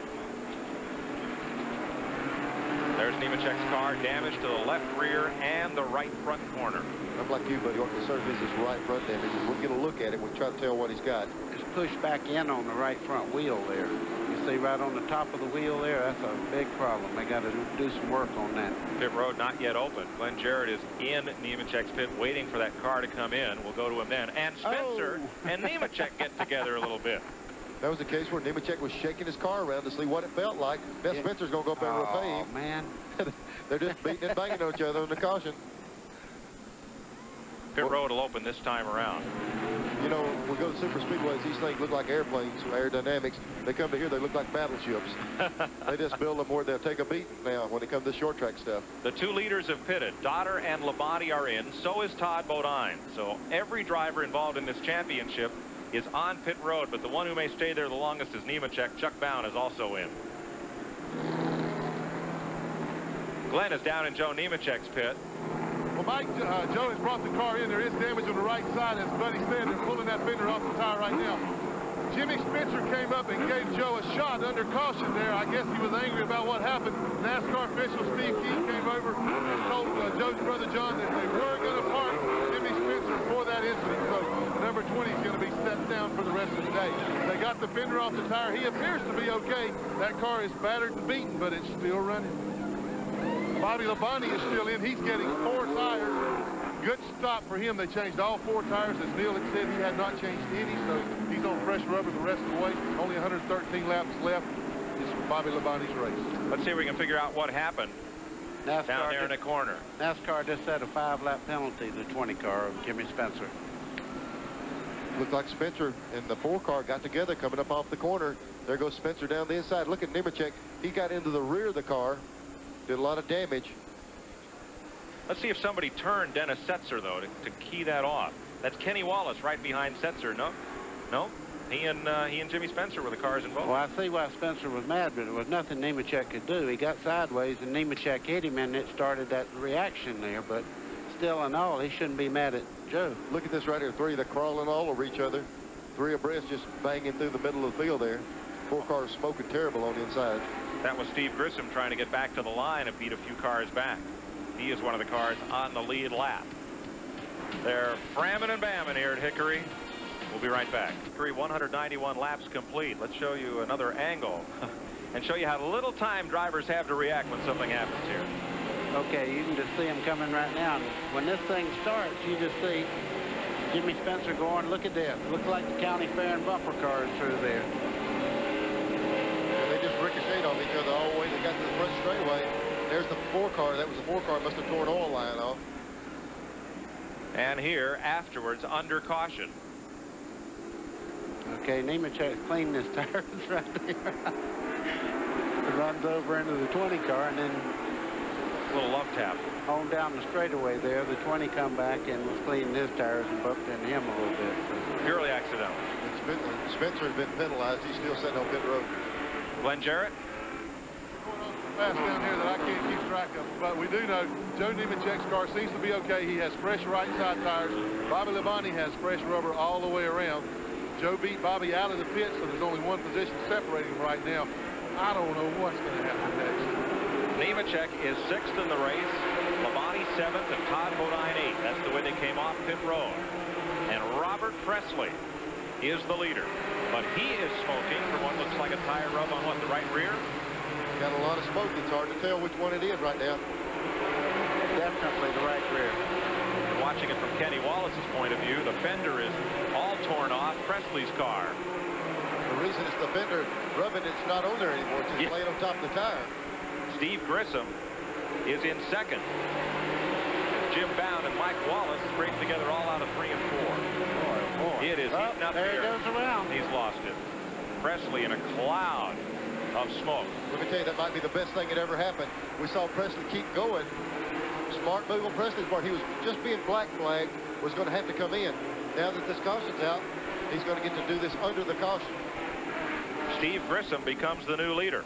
There's There's Nemechek's car, damage to the left rear and the right front corner. I'm like you, buddy. What concern is his right front damage. We'll get a look at it. We'll try to tell what he's got. It's pushed back in on the right front wheel there. You see right on the top of the wheel there, that's a big problem. They got to do some work on that. Pit road not yet open. Glenn Jarrett is in Nemechek's pit waiting for that car to come in. We'll go to him then. And Spencer and Nemechek get together a little bit. That was the case where Nemechek was shaking his car around to see what it felt like. Now Spencer's going to go up there and repave. Oh, man. They're just beating and banging on each other on the caution. Pit road will open this time around. You know, we go to super speedways, these things look like airplanes, aerodynamics. They come to here, they look like battleships. They just build them where they'll take a beating now when it comes to short track stuff. The two leaders have pitted. Dotter and Labonte are in. So is Todd Bodine. So every driver involved in this championship is on pit road, but the one who may stay there the longest is Nemechek. Chuck Bown is also in. Glenn is down in Joe Nemechek's pit. Well, Mike, Joe has brought the car in. There is damage on the right side. As Buddy said, they're pulling that fender off the tire right now. Jimmy Spencer came up and gave Joe a shot under caution there. I guess he was angry about what happened. NASCAR official Steve Keith came over and told Joe's brother John that they were going to park Jimmy Spencer for that incident. So number 20 is going to be set down for the rest of the day. They got the fender off the tire. He appears to be okay. That car is battered and beaten, but it's still running. Bobby Labonte is still in. He's getting 4 tires. Good stop for him. They changed all 4 tires. As Neil had said, he had not changed any, so he's on fresh rubber the rest of the way. Only 113 laps left. It's Bobby Labonte's race. Let's see if we can figure out what happened NASCAR down there in the corner. NASCAR just set a 5-lap penalty to the 20 car of Jimmy Spencer. Looked like Spencer and the 4 car got together coming up off the corner. There goes Spencer down the inside. Look at Nemechek. He got into the rear of the car. Did a lot of damage. Let's see if somebody turned Dennis Setzer, though, to key that off. That's Kenny Wallace right behind Setzer. No. He and Jimmy Spencer were the cars involved. Well, I see why Spencer was mad, but it was nothing Nemechek could do. He got sideways, and Nemechek hit him, and it started that reaction there. But still in all, he shouldn't be mad at Joe. Look at this right here. 3, they're crawling all over each other. 3 abreast just banging through the middle of the field there. 4 cars smoking terrible on the inside. That was Steve Grissom trying to get back to the line and beat a few cars back. He is one of the cars on the lead lap. They're framming and bamming here at Hickory. We'll be right back. Hickory 191 laps complete. Let's show you another angle and show you how little time drivers have to react when something happens here. Okay, you can just see him coming right now. And when this thing starts, you just see Jimmy Spencer going, look at this. Looks like the county fair and bumper cars through there. They just ricocheted off each other all the way. They got to the front straightaway. There's the 4 car. That was the 4 car. Must have torn oil line off. And here, afterwards, under caution. Okay, Nemechek cleaned his tires right there. Runs over into the 20 car, and then A little love tap. on down the straightaway there, the 20 come back and was cleaning his tires and bumped into him a little bit. So. Purely accidental. Spencer has been penalized. He's still sitting on pit road. Glenn Jarrett. Fast down here that I can't keep track of, but we do know Joe Nemechek's car seems to be okay. He has fresh right side tires. Bobby Labonte has fresh rubber all the way around. Joe beat Bobby out of the pit, so there's only one position separating them right now. I don't know what's going to happen next. Nemechek is 6th in the race. Labonte 7th and Todd Bodine 8th. That's the way they came off pit road. And Robert Presley is the leader, but he is smoking from what looks like a tire rub on what, the right rear? Got a lot of smoke. It's hard to tell which one it is right now. Definitely the right rear. And watching it from Kenny Wallace's point of view, the fender is all torn off Presley's car. The reason it's the fender rubbing, it's not on there anymore. It's just laying on top of the tire. Steve Grissom is in 2nd. Jim Bound and Mike Wallace scraped together all out of 3 and 4. It is heating up there here. There he goes around. He's lost it. Presley in a cloud of smoke. Let me tell you, that might be the best thing that ever happened. We saw Presley keep going. Smart move on Presley's part. He was just being black flagged, was going to have to come in. Now that this caution's out, he's going to get to do this under the caution. Steve Grissom becomes the new leader.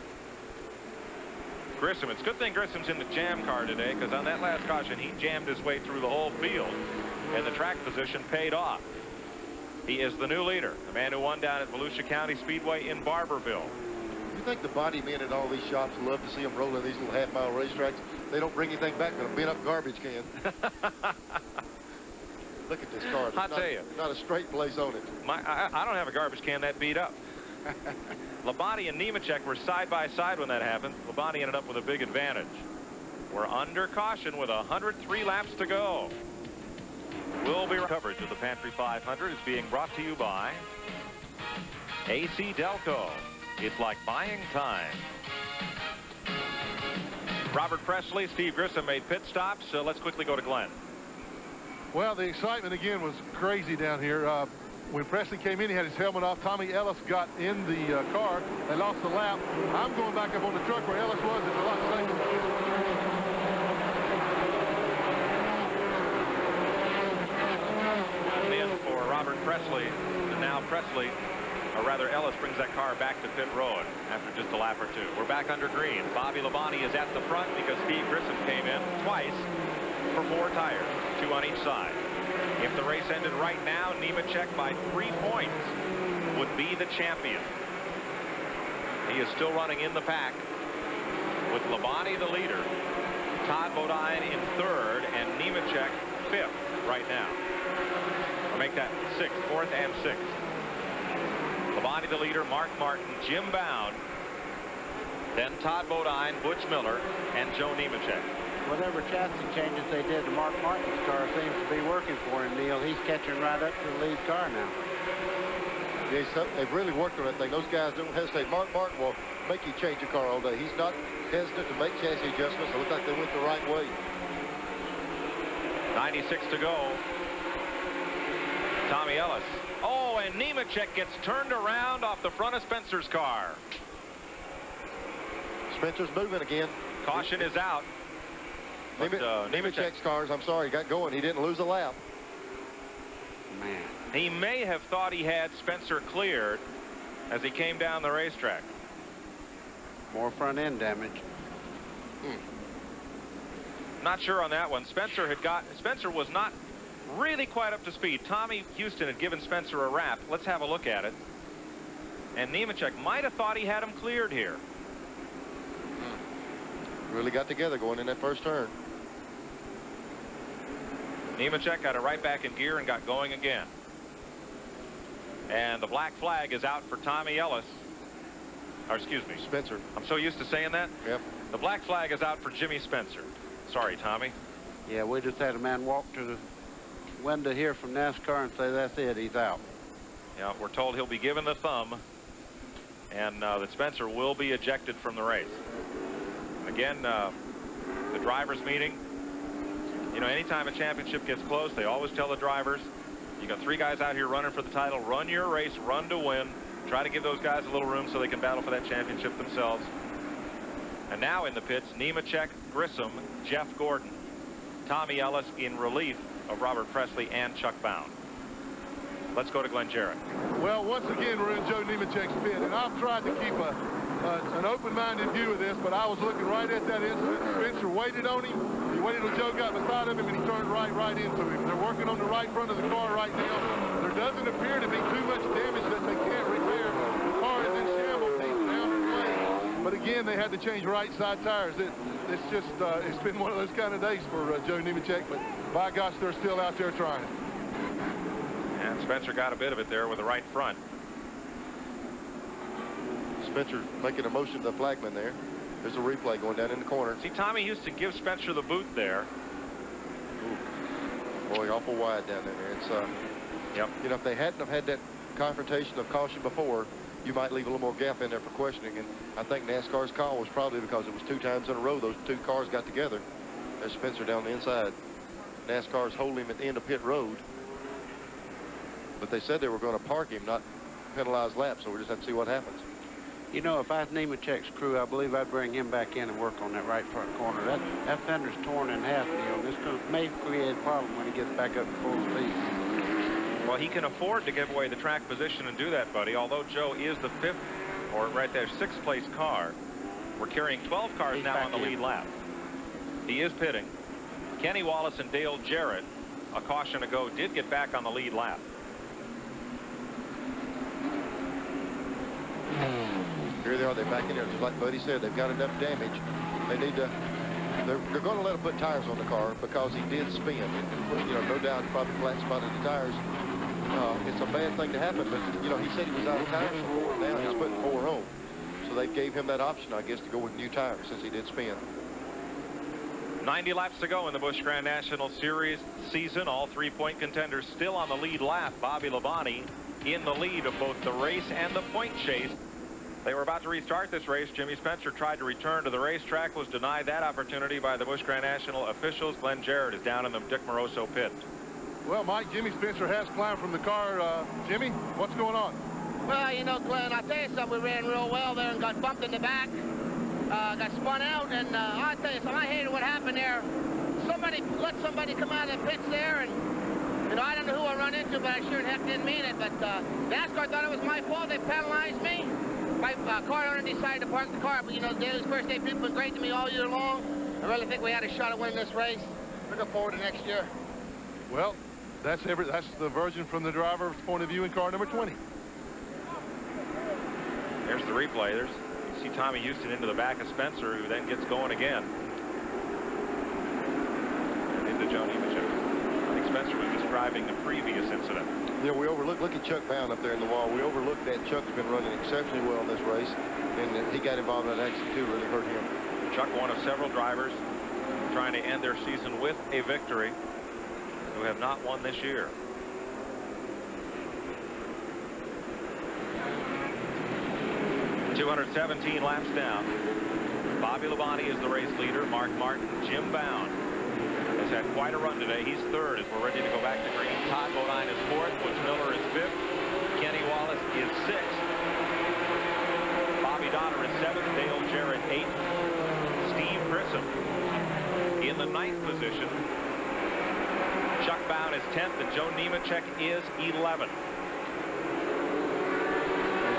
Grissom, it's a good thing Grissom's in the jam car today, because on that last caution, he jammed his way through the whole field, and the track position paid off. He is the new leader, the man who won down at Volusia County Speedway in Barberville. You think the body men at all these shops love to see them rolling these little half-mile racetracks? They don't bring anything back but a bent-up garbage can. Look at this car. I'll tell you. Not a straight place on it. I don't have a garbage can that beat up. Labonte and Nemechek were side by side when that happened. Labonte ended up with a big advantage. We're under caution with 103 laps to go. Coverage of the Pantry 500 is being brought to you by AC Delco. It's like buying time. Robert Presley, Steve Grissom made pit stops. So let's quickly go to Glenn. Well, the excitement again was crazy down here. When Presley came in, he had his helmet off. Tommy Ellis got in the car. They lost the lap. I'm going back up on the truck where Ellis was. It's a lot safer. In for Robert Presley, and now Presley, or rather Ellis, brings that car back to pit road after just a lap or two. We're back under green. Bobby Labonte is at the front because Steve Grissom came in twice for 4 tires, 2 on each side. If the race ended right now, Nemechek by 3 points would be the champion. He is still running in the pack with Labonte the leader, Todd Bodine in 3rd, and Nemechek 5th right now. Or make that 6th, 4th and 6th. Labonte the leader, Mark Martin, Jim Bound, then Todd Bodine, Butch Miller, and Joe Nemechek. Whatever chassis changes they did to Mark Martin's car seems to be working for him, Neil. He's catching right up to the lead car now. Yeah, they've really worked on that thing. Those guys don't hesitate. Mark Martin will make you change your car all day. He's not hesitant to make chassis adjustments. It looks like they went the right way. 96 to go. Tommy Ellis. Oh, and Nemechek gets turned around off the front of Spencer's car. Spencer's moving again. Caution is out. But, Nemechek's cars, I'm sorry, got going. He didn't lose a lap. Man. He may have thought he had Spencer cleared as he came down the racetrack. More front end damage. Not sure on that one. Spencer was not really quite up to speed. Tommy Houston had given Spencer a wrap. Let's have a look at it. And Nemechek might have thought he had him cleared here. Really got together going in that first turn. Nemechek got it right back in gear and got going again. And the black flag is out for Tommy Ellis. Or excuse me, Spencer. I'm so used to saying that. Yep. The black flag is out for Jimmy Spencer. Sorry, Tommy. Yeah, we just had a man walk to the window here from NASCAR and say that's it, he's out. Yeah, we're told he'll be given the thumb and that Spencer will be ejected from the race. Again, the drivers meeting. You know, anytime a championship gets close, they always tell the drivers, you got 3 guys out here running for the title. Run your race, run to win. Try to give those guys a little room so they can battle for that championship themselves. And now in the pits, Nemechek, Grissom, Jeff Gordon, Tommy Ellis in relief of Robert Presley and Chuck Bound. Let's go to Glenn Jarrett. Well, once again, we're in Joe Nemechek's pit, and I've tried to keep an open-minded view of this, but I was looking right at that incident. Spencer waited on him. He waited till Joe got beside of him, and he turned right into him. They're working on the right front of the car right now. There doesn't appear to be too much damage that they can't repair. The car is in shambles. He's down in lane. But again, they had to change right side tires. It's just, it's been one of those kind of days for Joe Nemechek, but by gosh, they're still out there trying. And Spencer got a bit of it there with the right front. Spencer making a motion to the flagman there. There's a replay going down in the corner. See, Tommy used to give Spencer the boot there. Ooh. Boy, awful wide down there. It's, yep. You know, if they hadn't have had that confrontation of caution before, you might leave a little more gap in there for questioning. And I think NASCAR's call was probably because it was 2 times in a row those 2 cars got together. There's Spencer down the inside. NASCAR's holding him at the end of pit road. But they said they were going to park him, not penalize laps, so we just have to see what happens. You know, if I was Nemechek's crew, I believe I'd bring him back in and work on that right front corner. That fender's torn in half, Neil. This may create a problem when he gets back up to full speed. Well, he can afford to give away the track position and do that, buddy. Although Joe is the 5th, or right there, 6th place car. We're carrying 12 cars now on the lead lap. He is pitting. Kenny Wallace and Dale Jarrett, a caution ago, did get back on the lead lap. Here here they are. They're back in there. Just like Buddy said, they've got enough damage. They need to. They're going to let him put tires on the car because he did spin. And, you know, no doubt he probably flat spotted the tires. It's a bad thing to happen, but you know, he said he was out of tires from 4 down. He's putting 4 on. So they gave him that option, I guess, to go with new tires since he did spin. 90 laps to go in the Busch Grand National Series season. All 3-point contenders still on the lead lap. Bobby Labonte in the lead of both the race and the point chase. They were about to restart this race. Jimmy Spencer tried to return to the racetrack, was denied that opportunity by the Busch Grand National officials. Glenn Jarrett is down in the Dick Moroso pit. Well, Mike, Jimmy Spencer has climbed from the car. Jimmy, what's going on? Well, you know, Glenn, I'll tell you something. We ran real well there and got bumped in the back. Got spun out, and I'll tell you something. I hated what happened there. Somebody let somebody come out of the pits there, and you know, I don't know who I run into, but I sure in heck didn't mean it. But NASCAR thought it was my fault. They penalized me. My car owner decided to park the car, but you know, Daly's first day people have been great to me all year long. I really think we had a shot at winning this race. Looking forward to next year. Well, that's the version from the driver's point of view in car number 20. There's the replay. You see Tommy Houston into the back of Spencer, who then gets going again. And into Joe Nemechek. I think Spencer was describing the previous incident. Yeah, we overlooked. Look at Chuck Bound up there in the wall. We overlooked that. Chuck's been running exceptionally well in this race, and he got involved in that accident too. Really hurt him. Chuck, one of several drivers trying to end their season with a victory, who have not won this year. .217 laps down. Bobby Labonte is the race leader. Mark Martin, Jim Bound has had quite a run today. He's third as we're ready to go back to green. Todd Bodine is fourth. Butch Miller is fifth. Kenny Wallace is sixth. Bobby Donner is seventh. Dale Jarrett eighth. Steve Grissom in the ninth position. Chuck Bound is 10th, and Joe Nemechek is 11th.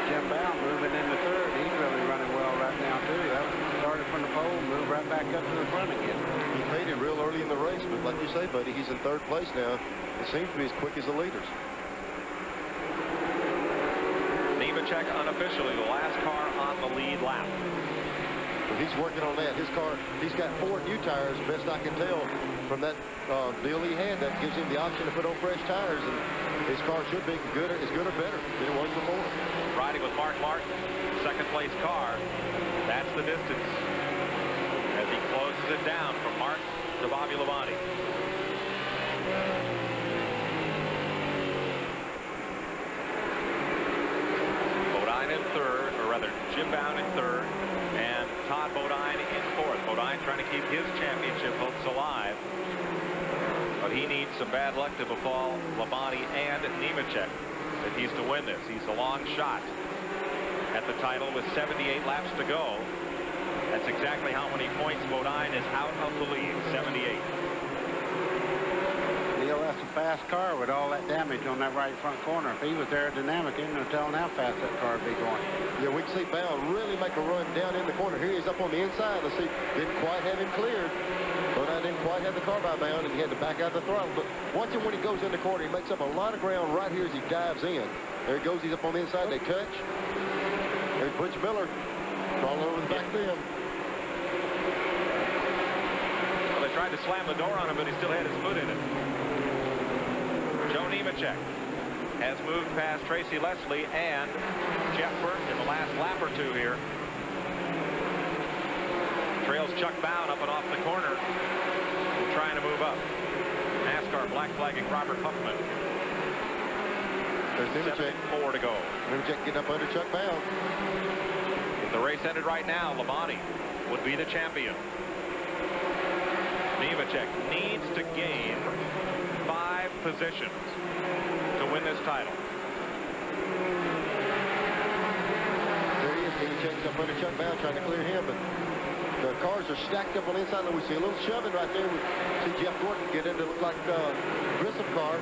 Jim Bound moving into third. He's really running well right now, too. That started from the pole, moved right back up to the front again. He made it real early in the race, but like you say, buddy, he's in third place now. It seems to be as quick as the leaders. Nemechek unofficially the last car on the lead lap. But he's working on that. His car, he's got 4 new tires, best I can tell from that deal he had. That gives him the option to put on fresh tires, and his car should be as good or better than it was before. Riding with Mark Martin, second place car. That's the distance as he closes it down from Mark to Bobby Labonte. Bodine in third, or rather Jim Bound in third, and Todd Bodine in fourth. Bodine trying to keep his championship hopes alive, but he needs some bad luck to befall Labonte and Nemechek if he's to win this. He's a long shot at the title with 78 laps to go. That's exactly how many points Bodine is out of the lead, 78. Neil, that's a fast car with all that damage on that right front corner. If he was aerodynamic, ain't no telling how fast that car would be going. Yeah, we can see Bound really make a run down in the corner. Here he is up on the inside. Let's see, didn't quite have him cleared. But I didn't quite have the car by Bound, and he had to back out the throttle. But watch him when he goes in the corner. He makes up a lot of ground right here as he dives in. There he goes. He's up on the inside. They touch. There's Butch Miller crawling over the back of them. Well, they tried to slam the door on him, but he still had his foot in it. Joe Nemechek has moved past Tracy Leslie and Jeff Burton in the last lap or two here. Trails Chuck Bound up and off the corner, trying to move up. NASCAR black flagging Robert Huffman. There's Nemechek. 4 to go. Nemechek getting up under Chuck Bound. If the race ended right now, Labonte would be the champion. Nemechek needs to gain 5 positions to win this title. There he is. Nemechek's up under Chuck Bound trying to clear him, but the cars are stacked up on the inside. We see a little shoving right there. We see Jeff Gordon get into look like Grissom car.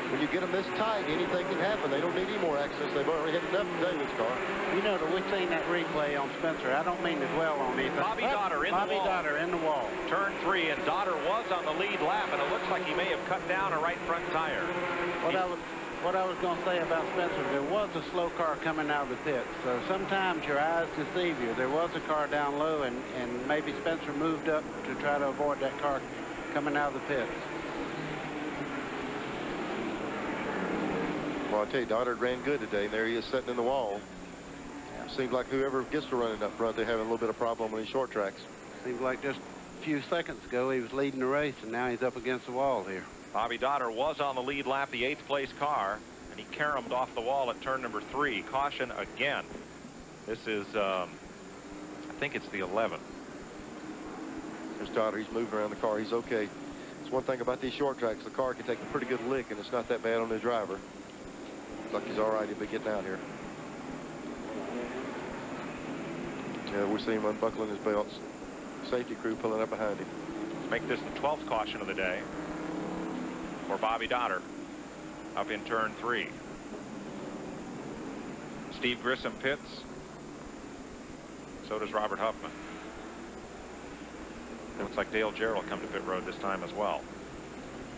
When you get them this tight, anything can happen. They don't need any more access. They've already had enough to David's car. You know that we've seen that replay on Spencer. I don't mean to dwell on anything. Bobby Dotter in the wall. Bobby Dotter in the wall. Turn 3, and Dotter was on the lead lap, and it looks like he may have cut down a right front tire. Well, what I was going to say about Spencer, there was a slow car coming out of the pits, so sometimes your eyes deceive you. There was a car down low, and maybe Spencer moved up to try to avoid that car coming out of the pits. Well, I tell you, Doddard ran good today, and there he is sitting in the wall. Seems like whoever gets to running up front, they're having a little bit of problem on these short tracks. Seems like just a few seconds ago he was leading the race, and now he's up against the wall here. Bobby Doddard was on the lead lap, the 8th place car, and he caromed off the wall at turn number 3. Caution again. This is, I think it's the 11th. There's Doddard. He's moving around the car. He's okay. It's one thing about these short tracks. The car can take a pretty good lick, and it's not that bad on the driver. Looks like he's all right. He'll be getting out here. Yeah, we see him unbuckling his belts. Safety crew pulling up behind him. Let's make this the 12th caution of the day for Bobby Doddard up in turn 3. Steve Grissom pits. So does Robert Huffman. It looks like Dale Jarrett will come to pit road this time as well.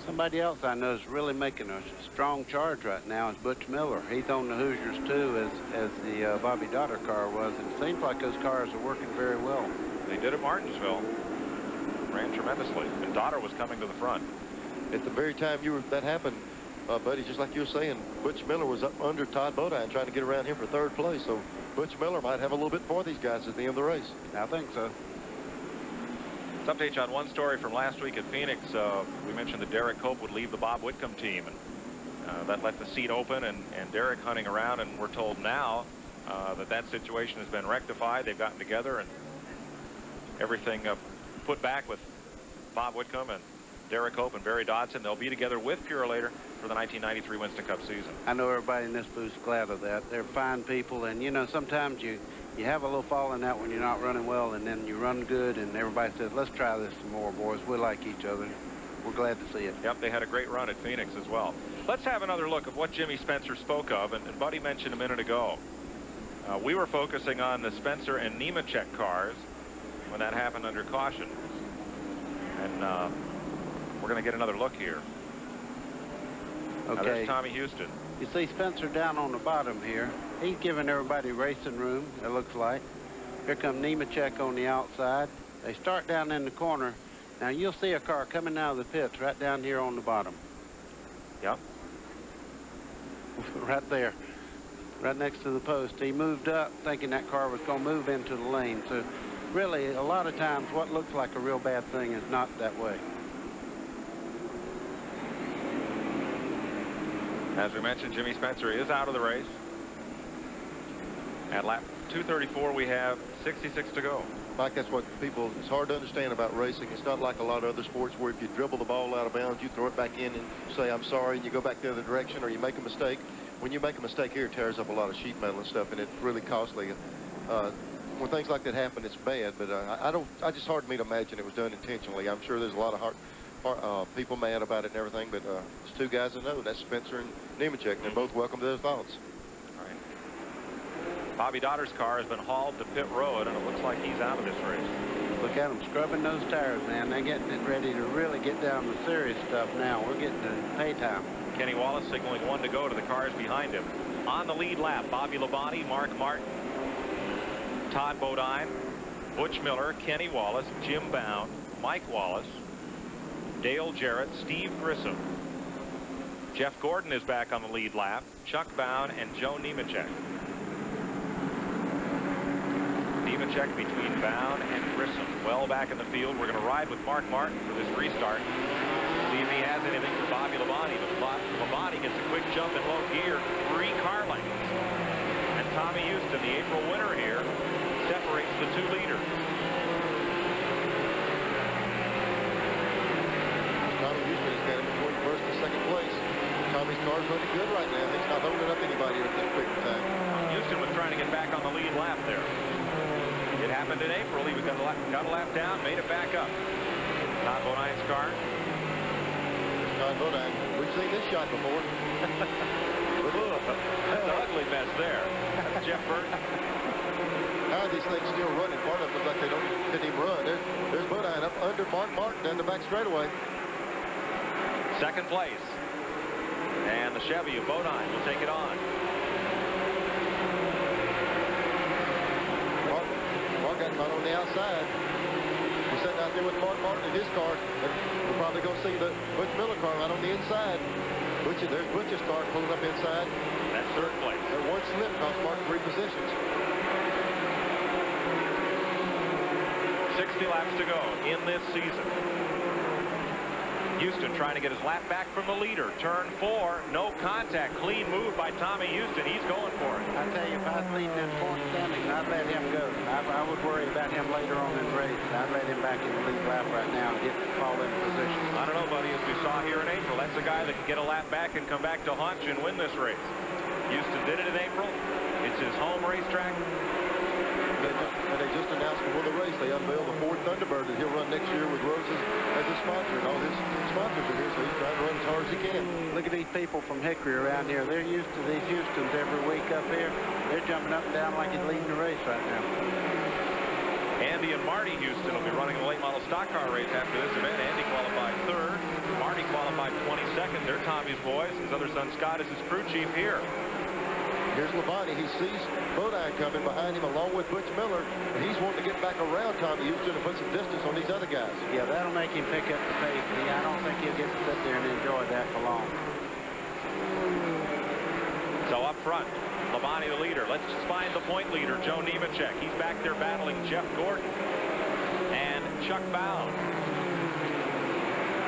Somebody else I know is really making a strong charge right now is Butch Miller. He's on the Hoosiers too, as the Bobby Doddard car was. And it seems like those cars are working very well. They did at Martinsville. Ran tremendously. And Doddard was coming to the front. At the very time that happened, buddy, just like you were saying, Butch Miller was up under Todd Bodine trying to get around him for 3rd place. So Butch Miller might have a little bit for these guys at the end of the race. I think so. Let's update you on one story from last week at Phoenix. We mentioned that Derek Cope would leave the Bob Whitcomb team, and that left the seat open, and Derek hunting around, and we're told now that situation has been rectified. They've gotten together and everything put back with Bob Whitcomb and Derek Cope and Barry Dodson. They'll be together with Purolator for the 1993 Winston Cup season. I know everybody in this booth's glad of that. They're fine people, and you know, sometimes you have a little falling out when you're not running well, and then you run good, and everybody says, let's try this some more, boys. We like each other. We're glad to see it. Yep, they had a great run at Phoenix as well. Let's have another look at what Jimmy Spencer spoke of, and Buddy mentioned a minute ago. We were focusing on the Spencer and Nemechek cars when that happened under caution. And we're going to get another look here. Okay. Now, there's Tommy Houston. You see Spencer down on the bottom here. He's giving everybody racing room, it looks like. Here comes Nemechek on the outside. They start down in the corner. Now you'll see a car coming out of the pits right down here on the bottom. Yep. Right there. Right next to the post. He moved up thinking that car was going to move into the lane. So really, a lot of times what looks like a real bad thing is not that way. As we mentioned, Jimmy Spencer is out of the race. At lap 234, we have 66 to go. Mike, that's what it's hard to understand about racing. It's not like a lot of other sports where if you dribble the ball out of bounds, you throw it back in and say, I'm sorry, and you go back the other direction, or you make a mistake. When you make a mistake here, it tears up a lot of sheet metal and stuff, and it's really costly. When things like that happen, it's bad, but I just hard for me to imagine it was done intentionally. I'm sure there's a lot of people mad about it and everything, but it's two guys I know. That's Spencer and Nemechek, and they're both welcome to their thoughts. All right. Bobby Doddard's car has been hauled to pit road, and it looks like he's out of this race. Look at them scrubbing those tires, man. They're getting it ready to really get down to serious stuff now. We're getting to pay time. Kenny Wallace signaling 1 to go to the cars behind him. On the lead lap, Bobby Labonte, Mark Martin, Todd Bodine, Butch Miller, Kenny Wallace, Jim Bound, Mike Wallace, Dale Jarrett, Steve Grissom. Jeff Gordon is back on the lead lap, Chuck Bound, and Joe Nemechek. Nemechek between Bound and Grissom. Well back in the field. We're going to ride with Mark Martin for this restart. See if he has anything for Bobby Labonte. But Labonte gets a quick jump in low gear. 3 car lengths. And Tommy Houston, the April winner here, separates the 2 leaders. Tommy Houston is getting between 1st and 2nd place. Tommy's car's running good right now. He's not holding up anybody at this quick time. Houston was trying to get back on the lead lap there. It happened in April. He got a lap down, made it back up. Todd Bodine's car. Todd Bodine. We've seen this shot before. That's an ugly mess there. That's Jeff Burton. How are these things still running? Part of them looks like they didn't even run. There's Bodine up under Mark Martin down the back straightaway. 2nd place. And the Chevy of Bodine will take it on. Mark got caught on the outside. He's sitting out there with Mark Martin in his car. We're probably going to see the Butch Miller car right on the inside. There's Butch's car pulling up inside. That's third place. There one slip cost Mark 3 positions. 60 laps to go in this season. Houston trying to get his lap back from the leader. Turn 4, no contact. Clean move by Tommy Houston. He's going for it. I tell you, if I was leading in point standing, I'd let him go. I would worry about him later on in the race. I'd let him back in the lead lap right now and fall in position. I don't know, buddy, as we saw here in April, that's a guy that can get a lap back and come back to Hunch and win this race. Houston did it in April. It's his home racetrack. And they just announced before the race, they unveiled the Ford Thunderbird that he'll run next year with Roses as a sponsor. And all his sponsors are here, so he's trying to run as hard as he can. Look at these people from Hickory around here. They're used to these Houstons every week up here. They're jumping up and down like he's leading the race right now. Andy and Marty Houston will be running the late model stock car race after this event. Andy qualified 3rd. Marty qualified 22nd. They're Tommy's boys. His other son, Scott, is his crew chief here. Here's Labonte. He sees Bodine coming behind him along with Butch Miller, and he's wanting to get back around Tommy Houston and put some distance on these other guys. Yeah, that'll make him pick up the pace. I don't think he'll get to sit there and enjoy that for long. So up front, Labonte the leader. Let's just find the point leader, Joe Nemechek. He's back there battling Jeff Gordon and Chuck Bound.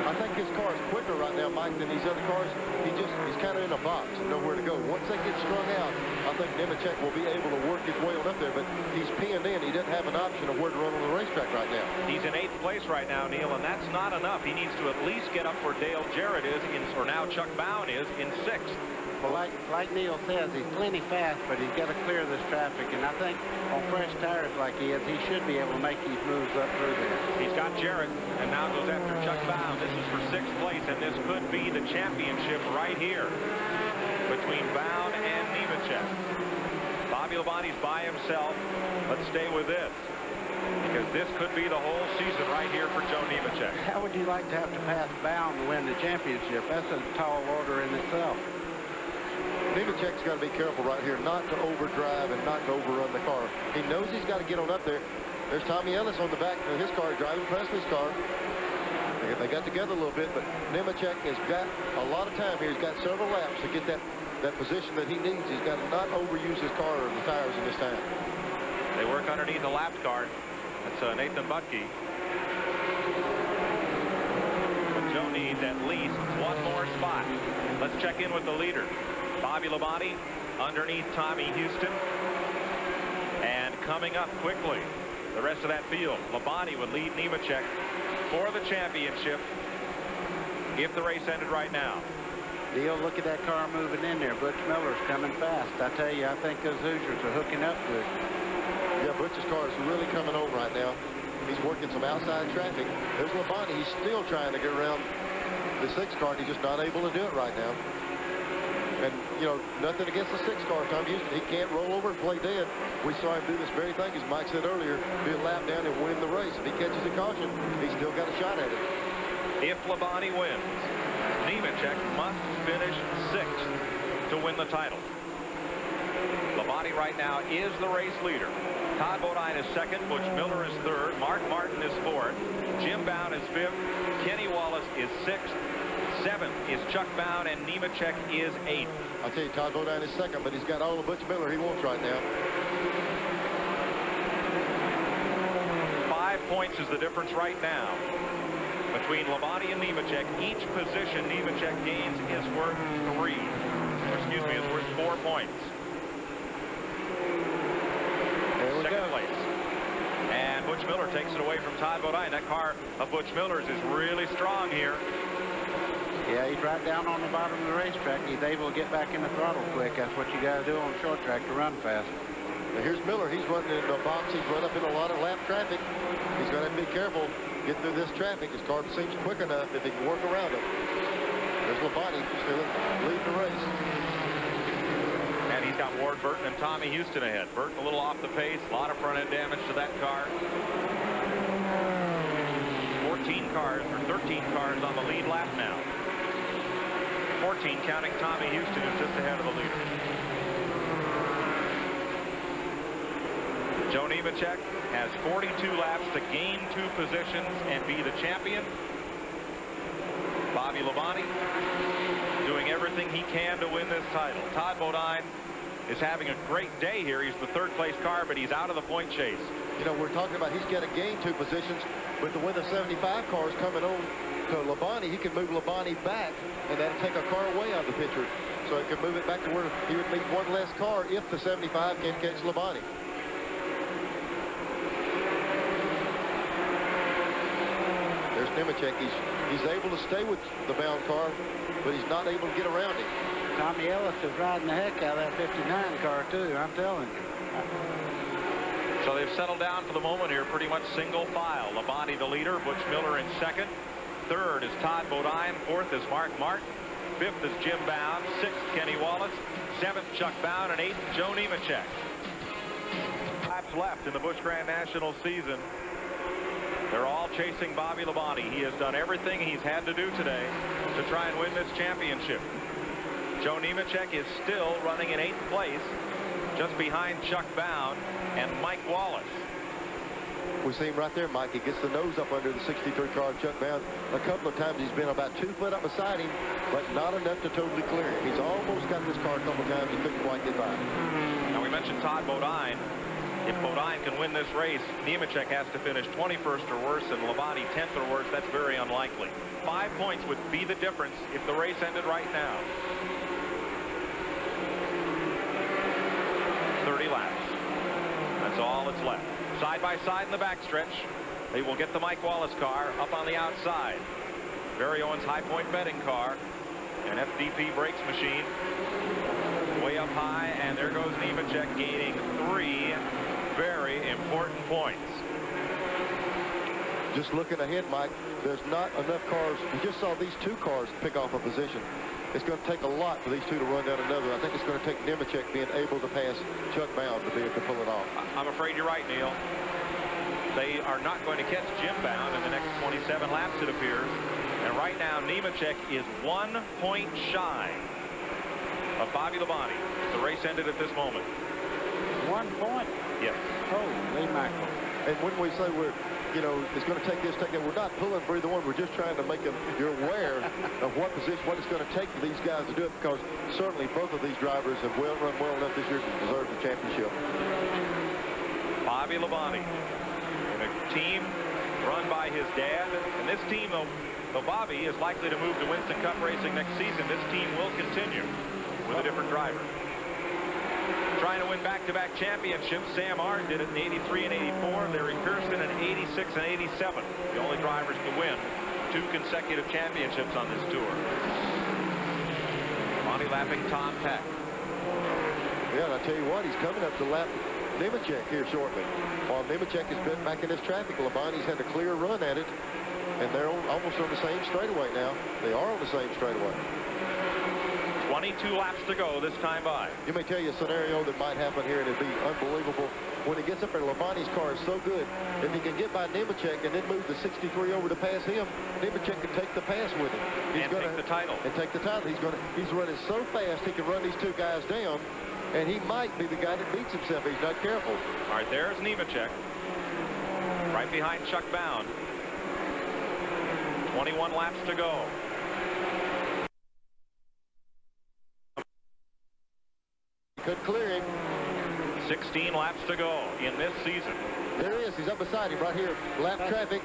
I think his car is quicker right now, Mike, than these other cars. He's kind of in a box and nowhere to go. Once they get strung out, I think Nemechek will be able to work his way on up there, but he's pinned in. He doesn't have an option of where to run on the racetrack right now. He's in 8th place right now, Neil, and that's not enough. He needs to at least get up where Dale Jarrett is, or now Chuck Bound is, in 6th. Well, like Neil says, he's plenty fast, but he's got to clear this traffic. And I think on fresh tires like he is, he should be able to make these moves up through there. He's got Jarrett, and now goes after Chuck Bound. This is for 6th place, and this could be the championship right here between Bound and Nemechek. Bobby Labonte's by himself. Let's stay with this, because this could be the whole season right here for Joe Nemechek. How would you like to have to pass Bound to win the championship? That's a tall order in itself. Nemechek's got to be careful right here not to overdrive and not to overrun the car. He knows he's got to get on up there. There's Tommy Ellis on the back of his car, driving Presley's car. They got together a little bit, but Nemechek has got a lot of time here. He's got several laps to get that position that he needs. He's got to not overuse his car or the tires in this time. They work underneath the lap car. That's Nathan Butke. But Joe needs at least one more spot. Let's check in with the leader. Bobby Labonte underneath Tommy Houston. And coming up quickly, the rest of that field. Labonte would lead Nemechek for the championship if the race ended right now. Neil, look at that car moving in there. Butch Miller's coming fast. I tell you, I think those Hoosiers are hooking up good. Yeah, Butch's car is really coming on right now. He's working some outside traffic. There's Labonte. He's still trying to get around the 6 car, and he's just not able to do it right now. And, you know, nothing against the 6 car, Tom Houston. He can't roll over and play dead. We saw him do this very thing, as Mike said earlier, do a lap down and win the race. If he catches a caution, he's still got a shot at it. If Labonte wins, Nemechek must finish 6th to win the title. Labonte right now is the race leader. Todd Bodine is 2nd. Butch Miller is 3rd. Mark Martin is 4th. Jim Bound is 5th. Kenny Wallace is 6th. 7th is Chuck Bound, and Nemechek is 8th. I'll tell you, Todd Bodine is 2nd, but he's got all of Butch Miller he wants right now. 5 points is the difference right now between Labonte and Nemechek. Each position Nemechek gains is worth 3. Excuse me, is worth 4 points. There we 2nd go. place. And Butch Miller takes it away from Todd Bodine. That car of Butch Miller's is really strong here. Yeah, he's right down on the bottom of the racetrack. He's able to get back in the throttle quick. That's what you got to do on short track to run fast. Now here's Miller. He's running in the box. He's run up in a lot of lap traffic. He's going to have to be careful getting through this traffic. His car seems quick enough if he can work around it. There's Labonte still leading the race. And he's got Ward Burton and Tommy Houston ahead. Burton a little off the pace. A lot of front-end damage to that car. 14 cars, or 13 cars on the lead lap now. 14, counting Tommy Houston, who's just ahead of the leader. Joe Nemechek has 42 laps to gain 2 positions and be the champion. Bobby Labonte doing everything he can to win this title. Todd Bodine is having a great day here. He's the 3rd place car, but he's out of the point chase. You know, we're talking about he's got to gain 2 positions, but the way the 75 car is coming on to Labonte, he can move Labonte back, and that'll take a car away out of the picture. So it can move it back to where he would need 1 less car if the 75 can catch Labonte. There's Nemechek. He's able to stay with the bound car, but he's not able to get around him. Tommy Ellis is riding the heck out of that 59 car, too, I'm telling you. So they've settled down for the moment here, pretty much single file. Labonte the leader, Butch Miller in 2nd. 3rd is Todd Bodine. 4th is Mark Martin. 5th is Jim Bound. 6th, Kenny Wallace. 7th, Chuck Bound. And 8th, Joe Nemechek. Laps left in the Busch Grand National season. They're all chasing Bobby Labonte. He has done everything he's had to do today to try and win this championship. Joe Nemechek is still running in 8th place, just behind Chuck Bound and Mike Wallace. We see him right there, Mike. He gets the nose up under the 63 car of Chuck Bound. A couple of times he's been about 2 foot up beside him, but not enough to totally clear him. He's almost got this car a couple of times. He couldn't quite get by. Now, we mentioned Todd Bodine. If Bodine can win this race, Nemechek has to finish 21st or worse, and Labonte 10th or worse. That's very unlikely. 5 points would be the difference if the race ended right now. 30 laps. That's all that's left. Side by side in the backstretch. They will get the Mike Wallace car up on the outside. Barry Owens High Point betting car. An FDP brakes machine. Way up high, and there goes Nemechek gaining 3 very important points. Just looking ahead, Mike, there's not enough cars. We just saw these 2 cars pick off a position. It's going to take a lot for these 2 to run down another. I think it's going to take Nemechek being able to pass Chuck Bound to be able to pull it off. I'm afraid you're right, Neil. They are not going to catch Jim Bound in the next 27 laps, it appears. And right now, Nemechek is 1 point shy of Bobby Labonte. The race ended at this moment. 1 point? Yes. Holy mackerel. And when we say we're, you know, it's going to take this, take that, we're not pulling for either one. We're just trying to make them, you're aware of what position, what it's going to take for these guys to do it, because certainly both of these drivers have run well enough this year to deserve the championship. Bobby Labonte in a team run by his dad. And this team, though Bobby is likely to move to Winston Cup Racing next season, this team will continue with a different driver. Trying to win back-to-back championships. Sam Arndt did it in 83 and 84. Larry Pearson in 86 and 87. The only drivers to win 2 consecutive championships on this tour. Monty lapping Tom Peck. Yeah, and I tell you what, he's coming up to lap Nemechek here shortly. While Nemechek has been back in this traffic, Labonte's had a clear run at it, and they're almost on the same straightaway now. They are on the same straightaway. 22 laps to go this time by. You may tell you a scenario that might happen here, and it'd be unbelievable. When he gets up there, Labonte's car is so good. If he can get by Nemechek and then move the 63 over to pass him, Nemechek can take the pass with him. He's going to take the title. And take the title. He's running so fast he can run these 2 guys down, and he might be the guy that beats himself if he's not careful. All right, there's Nemechek. Right behind Chuck Bound. 21 laps to go. Could clear him. 16 laps to go in this season. There he is. He's up beside him right here. Lap traffic.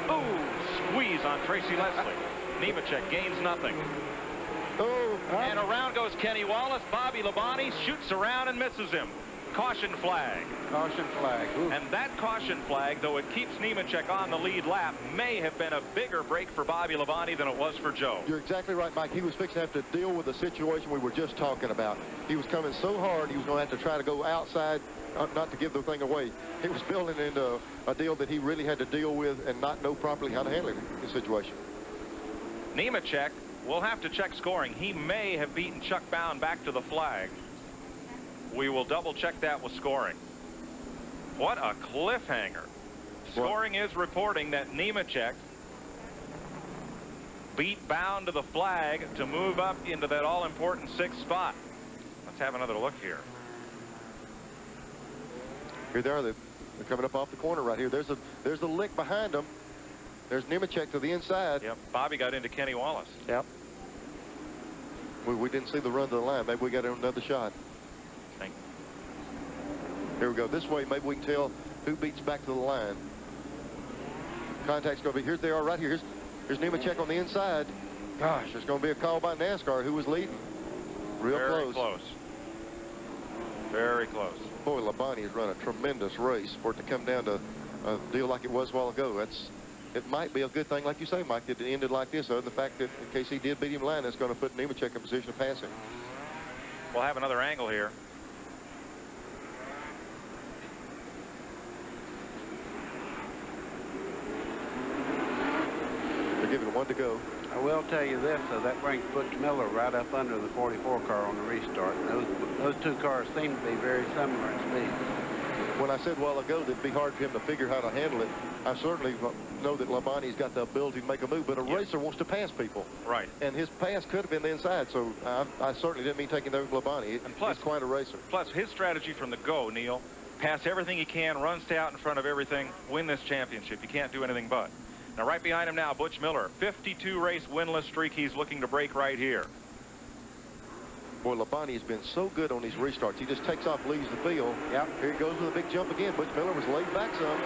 Oh, squeeze on Tracy Leslie. Nemechek gains nothing. Oh. And around goes Kenny Wallace. Bobby Labonte shoots around and misses him. Caution flag. Caution flag. Ooh. And that caution flag, though it keeps Nemechek on the lead lap, may have been a bigger break for Bobby Labonte than it was for Joe. You're exactly right, Mike. He was fixing to have to deal with the situation we were just talking about. He was coming so hard, he was going to have to try to go outside, not to give the thing away. He was building into a deal that he really had to deal with and not know properly how to handle the situation. Nemechek will have to check scoring. He may have beaten Chuck Bound back to the flag. We will double check that with scoring. What a cliffhanger. Scoring is reporting that Nemechek beat Bound to the flag to move up into that all-important 6th spot. Let's have another look here. Here they are. They're coming up off the corner right here. There's a lick behind them. There's Nemechek to the inside. Yep. Bobby got into Kenny Wallace. Yep. We didn't see the run to the line. Maybe we got another shot. Here we go. This way, maybe we can tell who beats back to the line. Contact's going to be, here they are right here. Here's Nemechek on the inside. Gosh, there's going to be a call by NASCAR. Who was leading? Real Very close. close. Very close. Boy, Labonte has run a tremendous race for it to come down to a deal like it was a while ago. It might be a good thing, like you say, Mike, that it ended like this, other than the fact that in case he did beat him line, that's going to put Nemechek in position to pass him. We'll have another angle here. They're giving 1 to go. I will tell you this, that brings Butch Miller right up under the 44 car on the restart. Those two cars seem to be very similar in speed. When I said a while ago that it'd be hard for him to figure how to handle it, I certainly know that Labonte's got the ability to make a move, but a racer wants to pass people. Right. And his pass could have been the inside, so I certainly didn't mean taking over Labonte. And plus, he's quite a racer. Plus, his strategy from the go, Neil, pass everything he can, run, stay out in front of everything, win this championship. You can't do anything but. Now, right behind him now, Butch Miller, 52-race winless streak he's looking to break right here. Boy, Labonte has been so good on these restarts. He just takes off, leaves the field. Yep. Here he goes with a big jump again. Butch Miller was laid back some.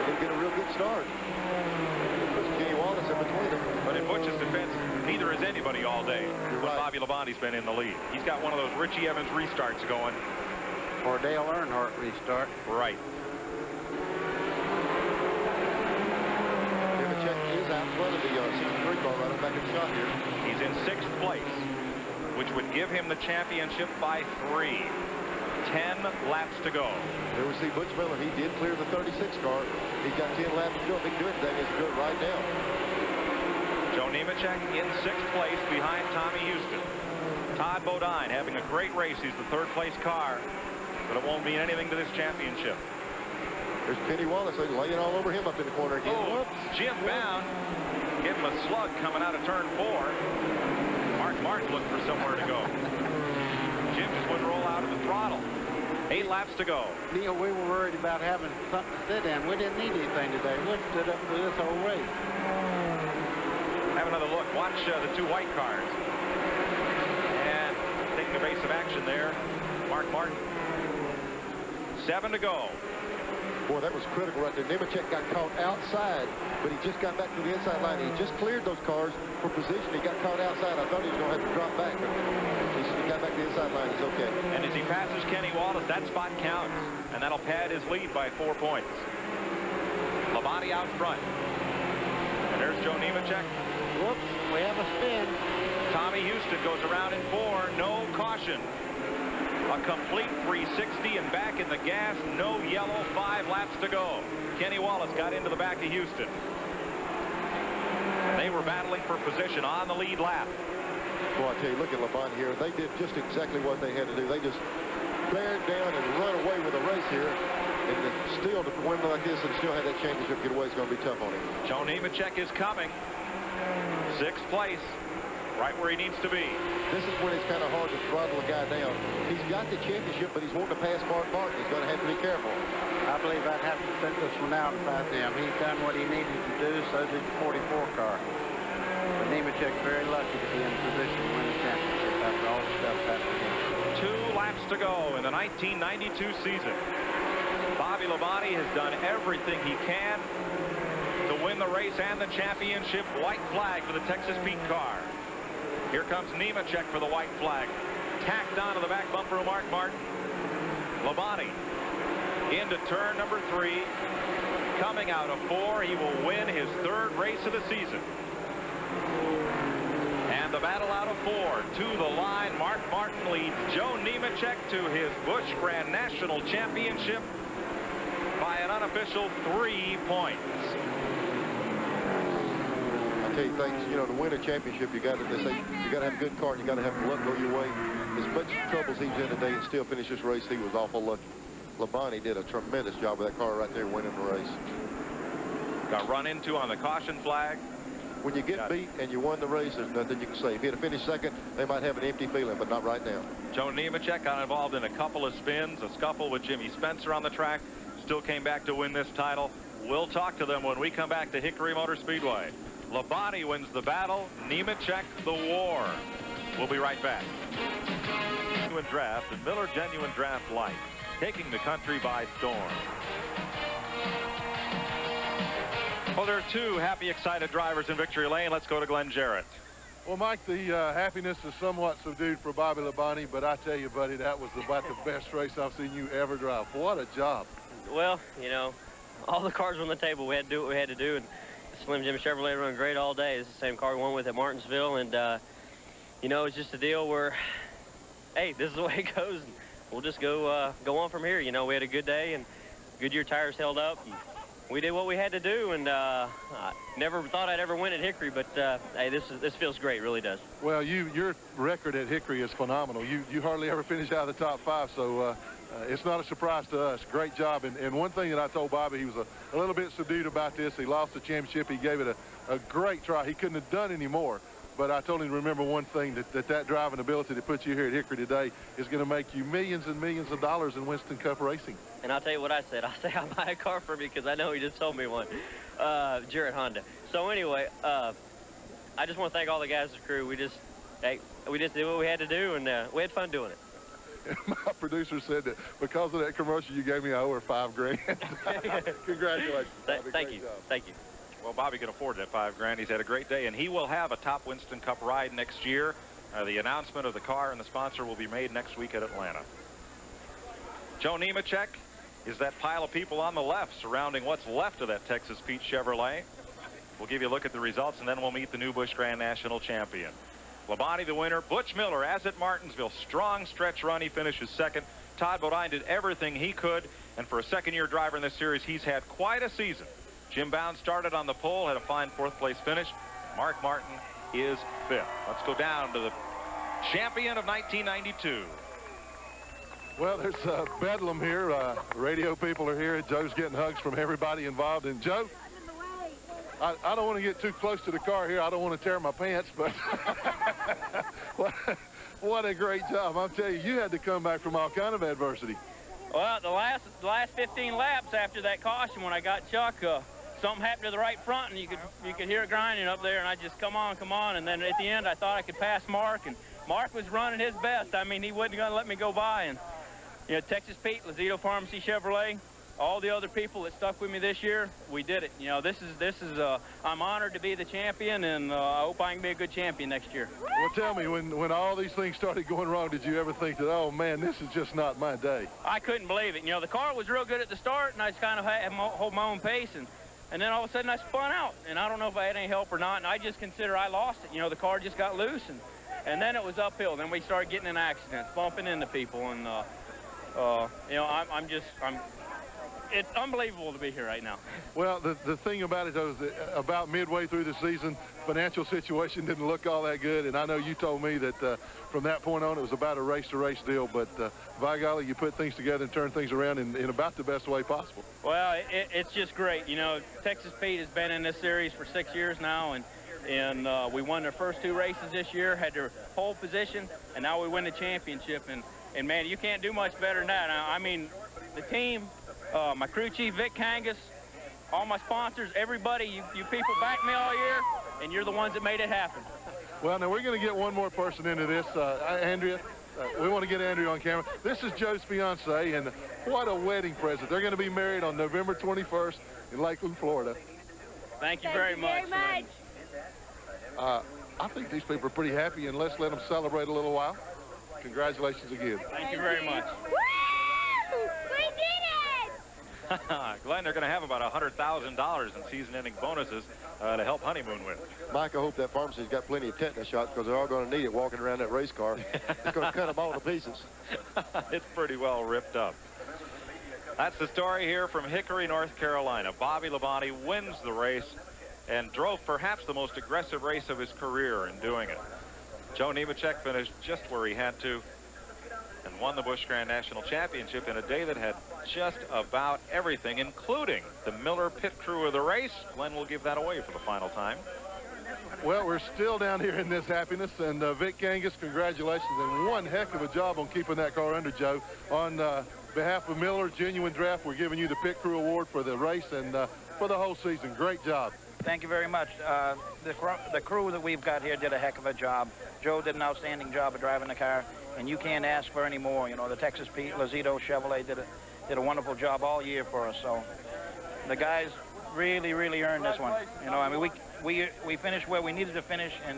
Didn't get a real good start. There's Kenny Wallace in between them. But in Butch's defense, neither is anybody all day. But Bobby Labonte's been in the lead. He's got one of those Richie Evans restarts going. Or Dale Earnhardt restart. Right. Nemechek is out in front of the 63 car right on back in the shot here. He's in 6th place, which would give him the championship by 3. 10 laps to go. Here we see Butch Miller. He did clear the 36 car. He's got 10 laps to go. If he can do anything, he's do it right now. Joe Nemechek in 6th place behind Tommy Houston. Todd Bodine having a great race. He's the 3rd place car, but it won't mean anything to this championship. There's Kenny Wallace. They're laying all over him up in the corner again. Oh, Jim Bound give him a slug coming out of turn 4. Mark looked for somewhere to go. Jim just wouldn't roll out of the throttle. 8 laps to go. Neil, we were worried about having something to sit in. We didn't need anything today. We stood up for this whole race. Have another look. Watch the 2 white cars. And taking evasive action there, Mark Martin. 7 to go. Boy, that was critical right there. Nemechek got caught outside, but he just got back to the inside line. He just cleared those cars for position. He got caught outside. I thought he was going to have to drop back, but he got back to the inside line. He's okay. And as he passes Kenny Wallace, that spot counts, and that'll pad his lead by 4 points. Labonte out front. And there's Joe Nemechek. Whoops, we have a spin. Tommy Houston goes around in 4. No caution. A complete 360 and back in the gas. No yellow. 5 laps to go. Kenny Wallace got into the back of Houston. They were battling for position on the lead lap. Boy, I tell you, look at Labonte here. They did just exactly what they had to do. They just bared down and run away with the race here. And still to win like this and still have that championship get away is going to be tough on him. Joe Nemechek is coming. 6th place. Right where he needs to be. This is when it's kind of hard to throttle a guy down. He's got the championship, but he's wanting to pass Mark Martin. He's going to have to be careful. I believe I'd have to set this one out and pass him. He's done what he needed to do, so did the 44 car. But Nemechek's very lucky to be in position to win the championship after all the stuff happened to him. 2 laps to go in the 1992 season. Bobby Labonte has done everything he can to win the race and the championship. White flag for the Texas Pete car. Here comes Nemechek for the white flag. Tacked onto the back bumper of Mark Martin. Labonte into turn number 3. Coming out of 4, he will win his 3rd race of the season. And the battle out of 4 to the line. Mark Martin leads Joe Nemechek to his Busch Grand National Championship by an unofficial 3 points. I tell you things, you know, to win a championship, you got to have a good car, and you got to have luck go your way. As much trouble as he's in today and still finish this race, he was awful lucky. Labonte did a tremendous job with that car right there winning the race. Got run into on the caution flag. when you get beat and you won the race, there's nothing you can say. If he'd have finished second, they might have an empty feeling, but not right now. Joe Nemechek got involved in a couple of spins, a scuffle with Jimmy Spencer on the track, still came back to win this title. We'll talk to them when we come back to Hickory Motor Speedway. Labonte wins the battle, Nemechek the war. We'll be right back. Genuine Draft and Miller Genuine Draft Light, taking the country by storm. Well, there are two happy, excited drivers in victory lane. Let's go to Glenn Jarrett. Well, Mike, the happiness is somewhat subdued for Bobby Labonte, but I tell you, buddy, that was about the best race I've seen you ever drive. What a job. Well, you know, all the cars were on the table. We had to do what we had to do, and Slim Jim Chevrolet run great all day. It's the same car we won with at Martinsville, and, you know, it's just a deal where, hey, this is the way it goes, and we'll just go on from here. You know, we had a good day, and Goodyear tires held up. And we did what we had to do, and I never thought I'd ever win at Hickory, but hey, this feels great, it really does. Well, your record at Hickory is phenomenal. You hardly ever finish out of the top 5, so it's not a surprise to us. Great job. And one thing that I told Bobby, he was a little bit subdued about this. He lost the championship. He gave it a great try. He couldn't have done any more. But I told him to remember one thing, that driving ability that puts you here at Hickory today is going to make you millions and millions of dollars in Winston Cup racing. And I'll tell you what I said. I say I'll buy a car for me because I know he just sold me one, Jarrett Honda. So anyway, I just want to thank all the guys in the crew. We just did what we had to do, and we had fun doing it. And my producer said that because of that commercial you gave me, I owe her $5 grand. Congratulations, Bobby. Thank you. Thank you. Well, Bobby can afford that $5 grand. He's had a great day, and he will have a top Winston Cup ride next year. The announcement of the car and the sponsor will be made next week at Atlanta. Joe Nemechek is that pile of people on the left surrounding what's left of that Texas Pete Chevrolet. We'll give you a look at the results, and then we'll meet the new Busch Grand National champion. Labonte the winner. Butch Miller, as at Martinsville, strong stretch run. He finishes second. Todd Bodine did everything he could, and for a second-year driver in this series, he's had quite a season. Jim Bound started on the pole, had a fine fourth-place finish. Mark Martin is fifth. Let's go down to the champion of 1992. Well, there's bedlam here. Radio people are here. Joe's getting hugs from everybody involved. And Joe, I don't want to get too close to the car here. I don't want to tear my pants, but what a great job. I'm telling you, you had to come back from all kind of adversity. Well, the last 15 laps after that caution, when I got Chuck, something happened to the right front, and you could hear it grinding up there, and I just come on, and then at the end I thought I could pass Mark, and Mark was running his best. I mean, he wasn't going to let me go by, and you know, Texas Pete, Lazito Pharmacy Chevrolet, all the other people that stuck with me this year, we did it. You know, this is I'm honored to be the champion, and I hope I can be a good champion next year. Well, tell me, when all these things started going wrong, did you ever think that, oh man, this is just not my day? I couldn't believe it. You know, the car was real good at the start, and I just kind of had to hold my own pace, and then all of a sudden I spun out, and I don't know if I had any help or not, and I just consider I lost it. You know, the car just got loose, and then it was uphill. Then we started getting in accidents, bumping into people, and you know, it's unbelievable to be here right now. Well, the thing about it, though, is that about midway through the season, financial situation didn't look all that good, and I know you told me that from that point on it was about a race-to-race deal, but by golly, you put things together and turn things around in about the best way possible. Well, it's just great. You know, Texas Pete has been in this series for 6 years now, and we won their first 2 races this year, had their pole position, and now we win the championship, and man, you can't do much better than that. I mean, the team, my crew chief, Vic Kangas, all my sponsors, everybody, you people backed me all year, and you're the ones that made it happen. Well, now we're going to get one more person into this. Andrea, we want to get Andrea on camera. This is Joe's fiance, and what a wedding present. They're going to be married on November 21st in Lakeland, Florida. Thank you very much. I think these people are pretty happy, and let's let them celebrate a little while. Congratulations again. Thank you very much. Woo! We did it! Glenn, they're going to have about $100,000 in season-ending bonuses to help honeymoon with. Mike, I hope that pharmacy's got plenty of tetanus shots because they're all going to need it walking around that race car. It's going to cut them all to pieces. It's pretty well ripped up. That's the story here from Hickory, North Carolina. Bobby Labonte wins the race and drove perhaps the most aggressive race of his career in doing it. Joe Nemechek finished just where he had to and won the Busch Grand National Championship in a day that had just about everything, including the Miller pit crew of the race. Glenn will give that away for the final time. Well, we're still down here in this happiness, and Vic Kangas, congratulations, and one heck of a job on keeping that car under, Joe. On behalf of Miller Genuine Draft, we're giving you the Pit Crew Award for the race and for the whole season. Great job. Thank you very much. The crew that we've got here did a heck of a job. Joe did an outstanding job of driving the car, and you can't ask for any more. You know, the Texas Pete, Lazito, Chevrolet did a wonderful job all year for us. So the guys really, really earned this one. You know, I mean, we finished where we needed to finish, and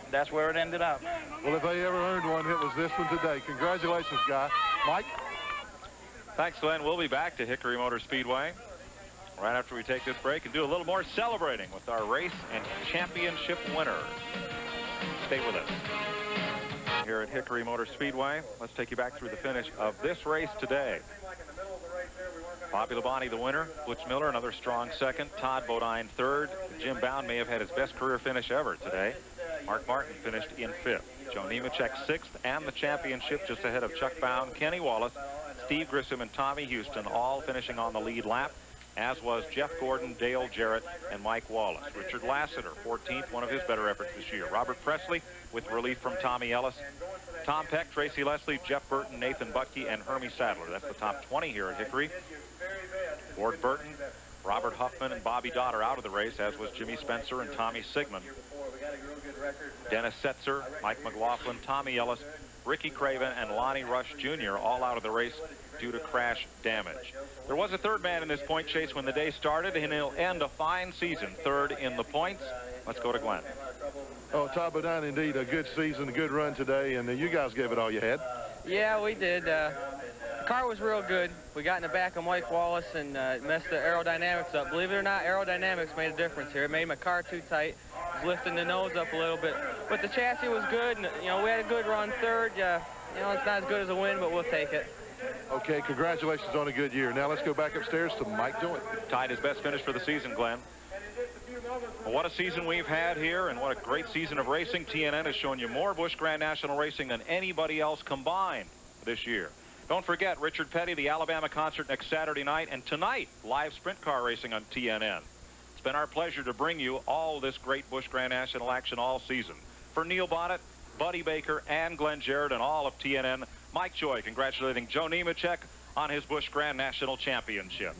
that's where it ended up. Well, if they ever earned one, it was this one today. Congratulations, guy. Mike? Thanks, Glenn. We'll be back to Hickory Motor Speedway right after we take this break and do a little more celebrating with our race and championship winner. Stay with us. Here at Hickory Motor Speedway, let's take you back through the finish of this race today. Bobby Labonte, the winner. Butch Miller, another strong second. Todd Bodine, third. Jim Bound may have had his best career finish ever today. Mark Martin finished in fifth. Joe Nemechek, sixth, and the championship just ahead of Chuck Bound, Kenny Wallace, Steve Grissom, and Tommy Houston, all finishing on the lead lap, as was Jeff Gordon, Dale Jarrett, and Mike Wallace. Richard Lassiter, 14th, one of his better efforts this year. Robert Presley with relief from Tommy Ellis. Tom Peck, Tracy Leslie, Jeff Burton, Nathan Butke, and Hermie Sadler. That's the top 20 here at Hickory. Ward Burton, Robert Huffman, and Bobby Dodd are out of the race, as was Jimmy Spencer and Tommy Sigmund. Dennis Setzer, Mike McLaughlin, Tommy Ellis, Ricky Craven, and Lonnie Rush Jr. all out of the race due to crash damage. There was a third man in this point chase when the day started, and he'll end a fine season, third in the points. Let's go to Glenn. Oh, Todd Bodine, indeed, a good season, a good run today, and you guys gave it all you had. Yeah, we did. The car was real good. We got in the back of Mike Wallace and messed the aerodynamics up. Believe it or not, aerodynamics made a difference here. It made my car too tight. It was lifting the nose up a little bit. But the chassis was good, and, you know, we had a good run third. You know, it's not as good as a win, but we'll take it. Okay, congratulations on a good year. Now let's go back upstairs to Mike Joint. Tied his best finish for the season, Glenn. Well, what a season we've had here, and what a great season of racing. TNN has shown you more Busch Grand National racing than anybody else combined this year. Don't forget Richard Petty, the Alabama concert next Saturday night, and tonight, live sprint car racing on TNN. It's been our pleasure to bring you all this great Busch Grand National action all season. For Neil Bonnet, Buddy Baker, and Glenn Jarrett, and all of TNN, Mike Joy congratulating Joe Nemechek on his Busch Grand National Championship.